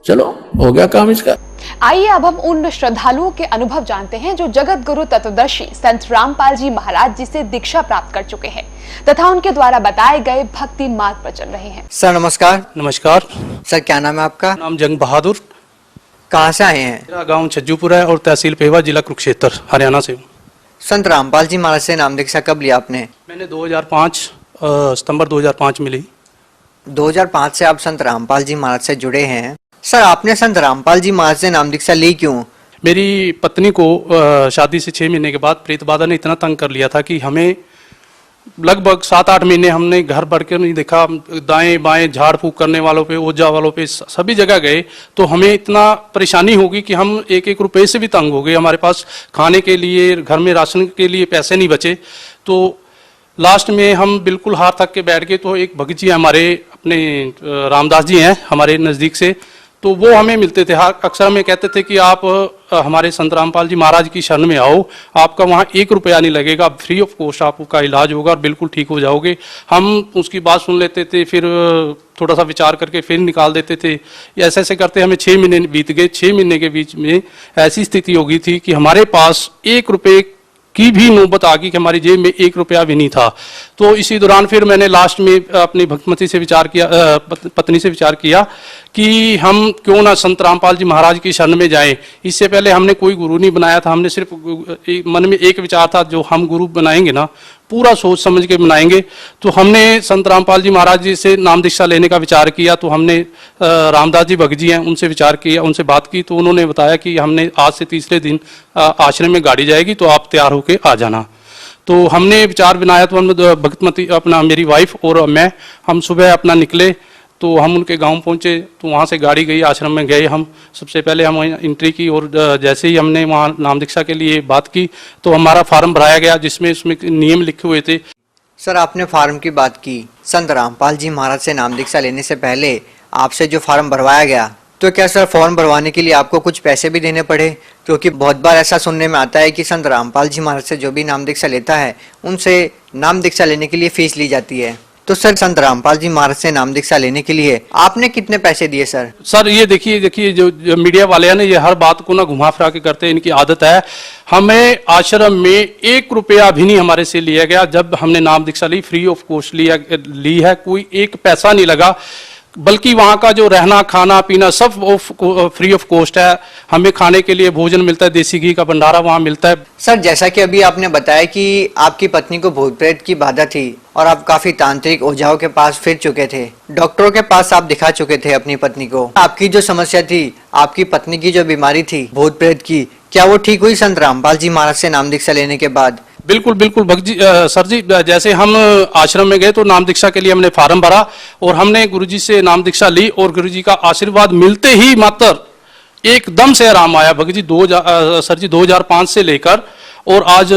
चलो हो गया काम इसका। आइए अब हम उन श्रद्धालुओं के अनुभव जानते हैं जो जगत गुरु तत्वदर्शी संत रामपाल जी महाराज जी से दीक्षा प्राप्त कर चुके हैं तथा उनके द्वारा बताए गए भक्ति मार्ग पर चल रहे हैं। सर नमस्कार। नमस्कार सर क्या नाम है आपका? नाम जंग बहादुर। कहाँ से आए हैं? मेरा गांव छज्जूपुर है और तहसील पेवा, जिला कुरुक्षेत्र, हरियाणा से हूँ। संत रामपाल जी महाराज से नाम दीक्षा कब लिया आपने? मैंने 2005 सितंबर 2005 में ली। 2005 से आप संत रामपाल जी महाराज से जुड़े हैं। सर आपने संत रामपाल जी महाराज से नाम दीक्षा ली क्यों? मेरी पत्नी को शादी से 6 महीने के बाद प्रेत बाधा ने इतना तंग कर लिया था कि हमें लगभग 7-8 महीने हमने घर बढ़ के नहीं देखा। दाएं बाएं झाड़ फूक करने वालों पे, ओझा वालों पे, सभी जगह गए तो हमें इतना परेशानी होगी कि हम 1-1 रुपए से भी तंग हो गए। हमारे पास खाने के लिए, घर में राशन के लिए पैसे नहीं बचे। तो लास्ट में हम बिल्कुल हार थक के बैठ गए। तो एक भगत जी हमारे अपने रामदास जी हैं हमारे नज़दीक से, तो वो हमें मिलते थे। अक्सर हमें कहते थे कि आप हमारे संत रामपाल जी महाराज की शरण में आओ, आपका वहाँ 1 रुपया नहीं लगेगा, फ्री ऑफ कॉस्ट आपका इलाज होगा और बिल्कुल ठीक हो जाओगे। हम उसकी बात सुन लेते थे, फिर थोड़ा सा विचार करके फिर निकाल देते थे। ऐसे ऐसे करते हमें 6 महीने बीत गए। 6 महीने के बीच में ऐसी स्थिति हो गई थी कि हमारे पास 1 रुपये की भी नौबत आ गई कि हमारी जेब में 1 रुपया भी नहीं था। तो इसी दौरान फिर मैंने लास्ट में अपनी भक्तमती से विचार किया, पत्नी से विचार किया कि हम क्यों ना संत रामपाल जी महाराज की शरण में जाएं। इससे पहले हमने कोई गुरु नहीं बनाया था। हमने सिर्फ मन में एक विचार था, जो हम गुरु बनाएंगे ना पूरा सोच समझ के बनाएंगे। तो हमने संत रामपाल जी महाराज जी से नाम दीक्षा लेने का विचार किया। तो हमने रामदास जी भगत जी हैं, उनसे विचार किया, उनसे बात की। तो उन्होंने बताया कि हमने आज से तीसरे दिन आश्रम में गाड़ी जाएगी, तो आप तैयार होके आ जाना। तो हमने विचार बनाया। तो हम भक्तमती अपना मेरी वाइफ और मैं, हम सुबह अपना निकले। तो हम उनके गांव पहुंचे। तो वहाँ से गाड़ी गई, आश्रम में गए। हम सबसे पहले हम एंट्री की और जैसे ही हमने वहाँ नाम दीक्षा के लिए बात की तो हमारा फार्म भराया गया, जिसमें उसमें नियम लिखे हुए थे। सर आपने फार्म की बात की। संत रामपाल जी महाराज से नाम दीक्षा लेने से पहले आपसे जो फार्म भरवाया गया, तो क्या सर फॉर्म भरवाने के लिए आपको कुछ पैसे भी देने पड़े? क्योंकि बहुत बार ऐसा सुनने में आता है कि संत रामपाल जी महाराज से जो भी नाम दीक्षा लेता है उनसे नाम दीक्षा लेने के लिए फीस ली जाती है। तो सर संत रामपाल जी महाराज से नाम दीक्षा लेने के लिए आपने कितने पैसे दिए सर? सर ये देखिए जो मीडिया वाले हैं ना, ये हर बात को ना घुमा फिरा के करते हैं, इनकी आदत है। हमें आश्रम में 1 रुपया भी नहीं हमारे से लिया गया। जब हमने नाम दीक्षा ली, फ्री ऑफ कॉस्ट ली है, कोई 1 पैसा नहीं लगा। बल्कि वहाँ का जो रहना खाना पीना सब फ्री ऑफ कॉस्ट है। हमें खाने के लिए भोजन मिलता है, देसी घी का भंडारा वहाँ मिलता है। सर जैसा कि अभी आपने बताया कि आपकी पत्नी को भूत प्रेत की बाधा थी और आप काफी तांत्रिक ओझाओं के पास फिर चुके थे, डॉक्टरों के पास आप दिखा चुके थे अपनी पत्नी को। आपकी जो समस्या थी, आपकी पत्नी की जो बीमारी थी भूत प्रेत की, क्या वो ठीक हुई संत रामपाल जी महाराज से नाम दीक्षा लेने के बाद? बिल्कुल बिल्कुल भगत जी, सर जी, जैसे हम आश्रम में गए तो नाम दीक्षा के लिए हमने फार्म भरा और हमने गुरुजी से नाम दीक्षा ली और गुरुजी का आशीर्वाद मिलते ही मात्र एकदम से आराम आया। भगत जी 2005 से लेकर और आज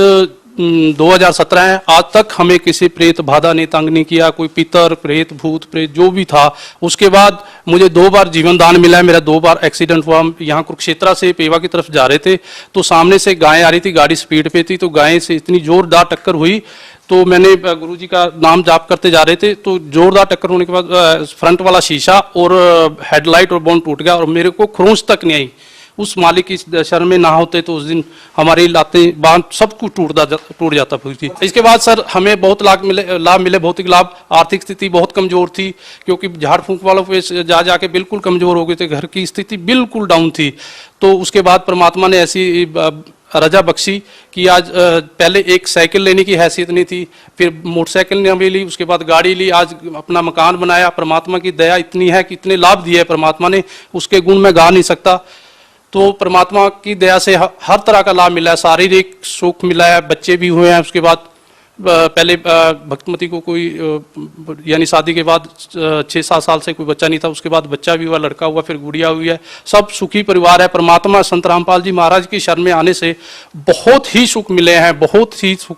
2017 है, आज तक हमें किसी प्रेत बाधा ने तंग नहीं किया। कोई पितर प्रेत भूत प्रेत जो भी था। उसके बाद मुझे 2 बार जीवन दान मिला है। मेरा 2 बार एक्सीडेंट हुआ। यहाँ कुरुक्षेत्र से पेवा की तरफ जा रहे थे तो सामने से गाय आ रही थी, गाड़ी स्पीड पे थी, तो गाय से इतनी जोरदार टक्कर हुई। तो मैंने गुरुजी का नाम जाप करते जा रहे थे तो जोरदार टक्कर होने के बाद फ्रंट वाला शीशा और हेडलाइट और बोन टूट गया और मेरे को खरोंच तक नहीं आई। उस मालिक की शरण में ना होते तो उस दिन हमारी लातें बांध सब कुछ टूट जाता थी। इसके बाद सर हमें बहुत लाभ मिले, भौतिक लाभ। आर्थिक स्थिति बहुत कमजोर थी क्योंकि झाड़ फूंक वालों पे जाके बिल्कुल कमजोर हो गए थे, घर की स्थिति बिल्कुल डाउन थी। तो उसके बाद परमात्मा ने ऐसी रजा बख्शी कि आज पहले एक साइकिल लेने की हैसियत नहीं थी, फिर मोटरसाइकिल ने हमें ली, उसके बाद गाड़ी ली, आज अपना मकान बनाया। परमात्मा की दया इतनी है कि इतने लाभ दिए परमात्मा ने, उसके गुण मैं गा नहीं सकता। तो परमात्मा की दया से हर तरह का लाभ मिला है, शारीरिक सुख मिला है, बच्चे भी हुए हैं। उसके बाद पहले भक्तमती को कोई यानी शादी के बाद 6-7 साल से कोई बच्चा नहीं था, उसके बाद बच्चा भी हुआ, लड़का हुआ, फिर गुड़िया हुई है। सब सुखी परिवार है। परमात्मा संत रामपाल जी महाराज की शरण में आने से बहुत ही सुख मिले हैं, बहुत ही सुख।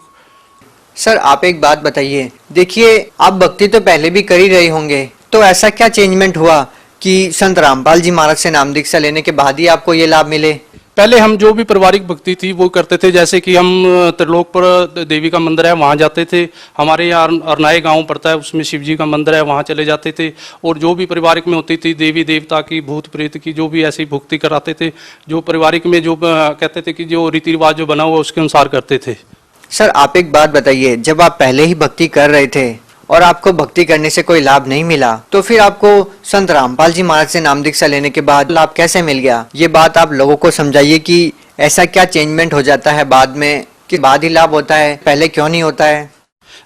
सर आप एक बात बताइए, देखिए आप भक्ति तो पहले भी कर ही रहे होंगे, तो ऐसा क्या चेंजमेंट हुआ कि संत रामपाल जी महाराज से नाम दीक्षा लेने के बाद ही आपको ये लाभ मिले? पहले हम जो भी पारिवारिक भक्ति थी वो करते थे, जैसे कि हम त्रिलोकपुर देवी का मंदिर है वहाँ जाते थे, हमारे यहाँ अरनाए गांव पड़ता है उसमें शिव जी का मंदिर है वहाँ चले जाते थे, और जो भी पारिवारिक में होती थी देवी देवता की, भूत प्रेत की, जो भी ऐसी भक्ति कराते थे, जो पारिवारिक में जो कहते थे कि जो रीति रिवाज जो बना हुआ उसके अनुसार करते थे। सर आप एक बात बताइए, जब आप पहले ही भक्ति कर रहे थे और आपको भक्ति करने से कोई लाभ नहीं मिला, तो फिर आपको संत रामपाल जी महाराज से नाम दीक्षा लेने के बाद लाभ कैसे मिल गया? ये बात आप लोगों को समझाइए कि ऐसा क्या चेंजमेंट हो जाता है बाद में, कि बाद ही लाभ होता है, पहले क्यों नहीं होता है?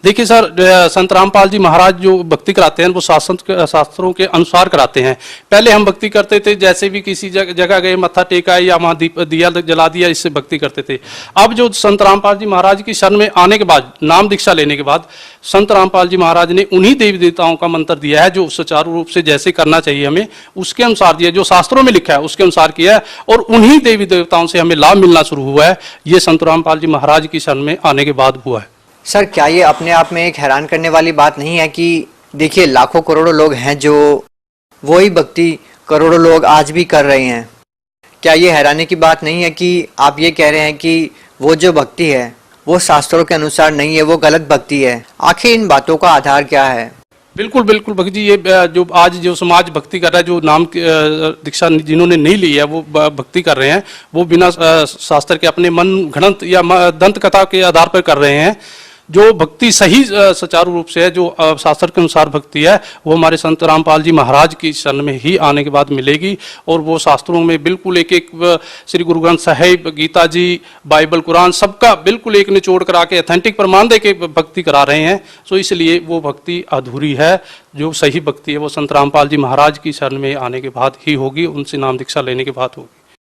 देखिए सर, संत रामपाल जी महाराज जो भक्ति कराते हैं वो शास्त्रों के अनुसार कराते हैं। पहले हम भक्ति करते थे, जैसे भी किसी जगह गए, मत्था टेका या वहाँ दिया जला दिया, इससे भक्ति करते थे। अब जो संत रामपाल जी महाराज की शरण में आने के बाद, नाम दीक्षा लेने के बाद, संत रामपाल जी महाराज ने उन्हीं देवी देवताओं का मंत्र दिया है जो सुचारू रूप से जैसे करना चाहिए हमें उसके अनुसार दिया, जो शास्त्रों में लिखा है उसके अनुसार किया है, और उन्हीं देवी देवताओं से हमें लाभ मिलना शुरू हुआ है। ये संत रामपाल जी महाराज की शरण में आने के बाद हुआ है। सर क्या ये अपने आप में एक हैरान करने वाली बात नहीं है कि देखिए लाखों करोड़ों लोग हैं जो वही भक्ति करोड़ों लोग आज भी कर रहे हैं? क्या ये हैरानी की बात नहीं है कि आप ये कह रहे हैं कि वो जो भक्ति है वो शास्त्रों के अनुसार नहीं है, वो गलत भक्ति है? आखिर इन बातों का आधार क्या है? बिल्कुल बिल्कुल भक्त जी, ये जो आज जो समाज भक्ति कर रहा है, जो नाम दीक्षा जिन्होंने नहीं ली है वो भक्ति कर रहे हैं, वो बिना शास्त्र के अपने मन घड़ंत या दंत कथा के आधार पर कर रहे हैं। जो भक्ति सही सुचारू रूप से है, जो शास्त्र के अनुसार भक्ति है, वो हमारे संत रामपाल जी महाराज की शरण में ही आने के बाद मिलेगी। और वो शास्त्रों में बिल्कुल एक एक श्री गुरु ग्रंथ साहिब, गीता जी, बाइबल, कुरान, सबका बिल्कुल एक निचोड़ करा के ऑथेंटिक प्रमाण दे के भक्ति करा रहे हैं। सो इसलिए वो भक्ति अधूरी है। जो सही भक्ति है वो संत रामपाल जी महाराज की शरण में आने के बाद ही होगी, उनसे नाम दीक्षा लेने के बाद होगी।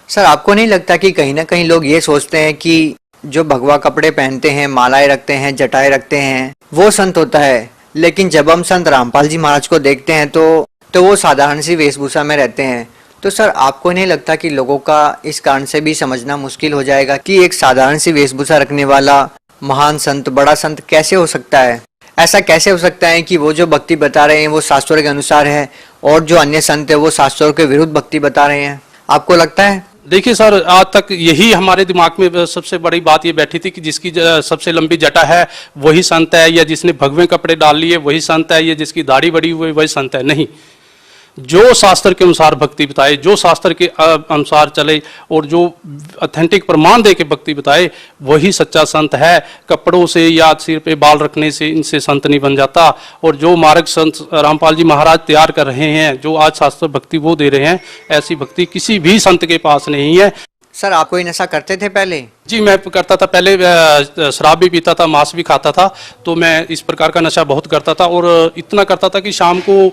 सर आपको नहीं लगता कि कहीं ना कहीं लोग ये सोचते हैं कि जो भगवा कपड़े पहनते हैं, मालाएं रखते हैं, जटाएं रखते हैं, वो संत होता है, लेकिन जब हम संत रामपाल जी महाराज को देखते हैं तो वो साधारण सी वेशभूषा में रहते हैं? तो सर आपको नहीं लगता कि लोगों का इस कारण से भी समझना मुश्किल हो जाएगा कि एक साधारण सी वेशभूषा रखने वाला महान संत, बड़ा संत कैसे हो सकता है? ऐसा कैसे हो सकता है कि वो जो भक्ति बता रहे हैं वो शास्त्रों के अनुसार है और जो अन्य संत है वो शास्त्रों के विरुद्ध भक्ति बता रहे हैं? आपको लगता है? देखिए सर, आज तक यही हमारे दिमाग में सबसे बड़ी बात ये बैठी थी कि जिसकी सबसे लंबी जटा है वही संत है, या जिसने भगवे कपड़े डाल लिए वही संत है, या जिसकी दाढ़ी बड़ी हुई वही संत है। नहीं, जो शास्त्र के अनुसार भक्ति बताए, जो शास्त्र के अनुसार चले और जो ऑथेंटिक प्रमाण दे के भक्ति बताए वही सच्चा संत है। कपड़ों से या सिर पे बाल रखने से इनसे संत नहीं बन जाता। और जो मार्ग संत रामपाल जी महाराज तैयार कर रहे हैं, जो आज शास्त्र भक्ति वो दे रहे हैं, ऐसी भक्ति किसी भी संत के पास नहीं है। सर आप कोई नशा करते थे पहले? जी मैं करता था पहले, शराब भी पीता था, मांस भी खाता था, तो मैं इस प्रकार का नशा बहुत करता था। और इतना करता था कि शाम को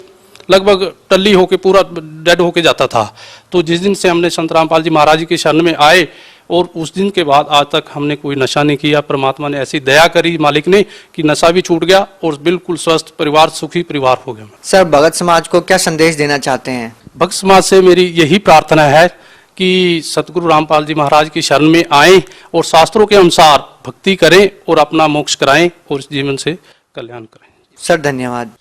लगभग टल्ली होके पूरा डेड होके जाता था। तो जिस दिन से हमने संत रामपाल जी महाराज की शरण में आए और उस दिन के बाद आज तक हमने कोई नशा नहीं किया। परमात्मा ने ऐसी दया करी मालिक ने कि नशा भी छूट गया और बिल्कुल स्वस्थ परिवार, सुखी परिवार हो गया। सर भगत समाज को क्या संदेश देना चाहते हैं? भक्त समाज से मेरी यही प्रार्थना है कि सतगुरु रामपाल जी महाराज की शरण में आएं और शास्त्रों के अनुसार भक्ति करें और अपना मोक्ष कराएं और इस जीवन से कल्याण करें। सर धन्यवाद।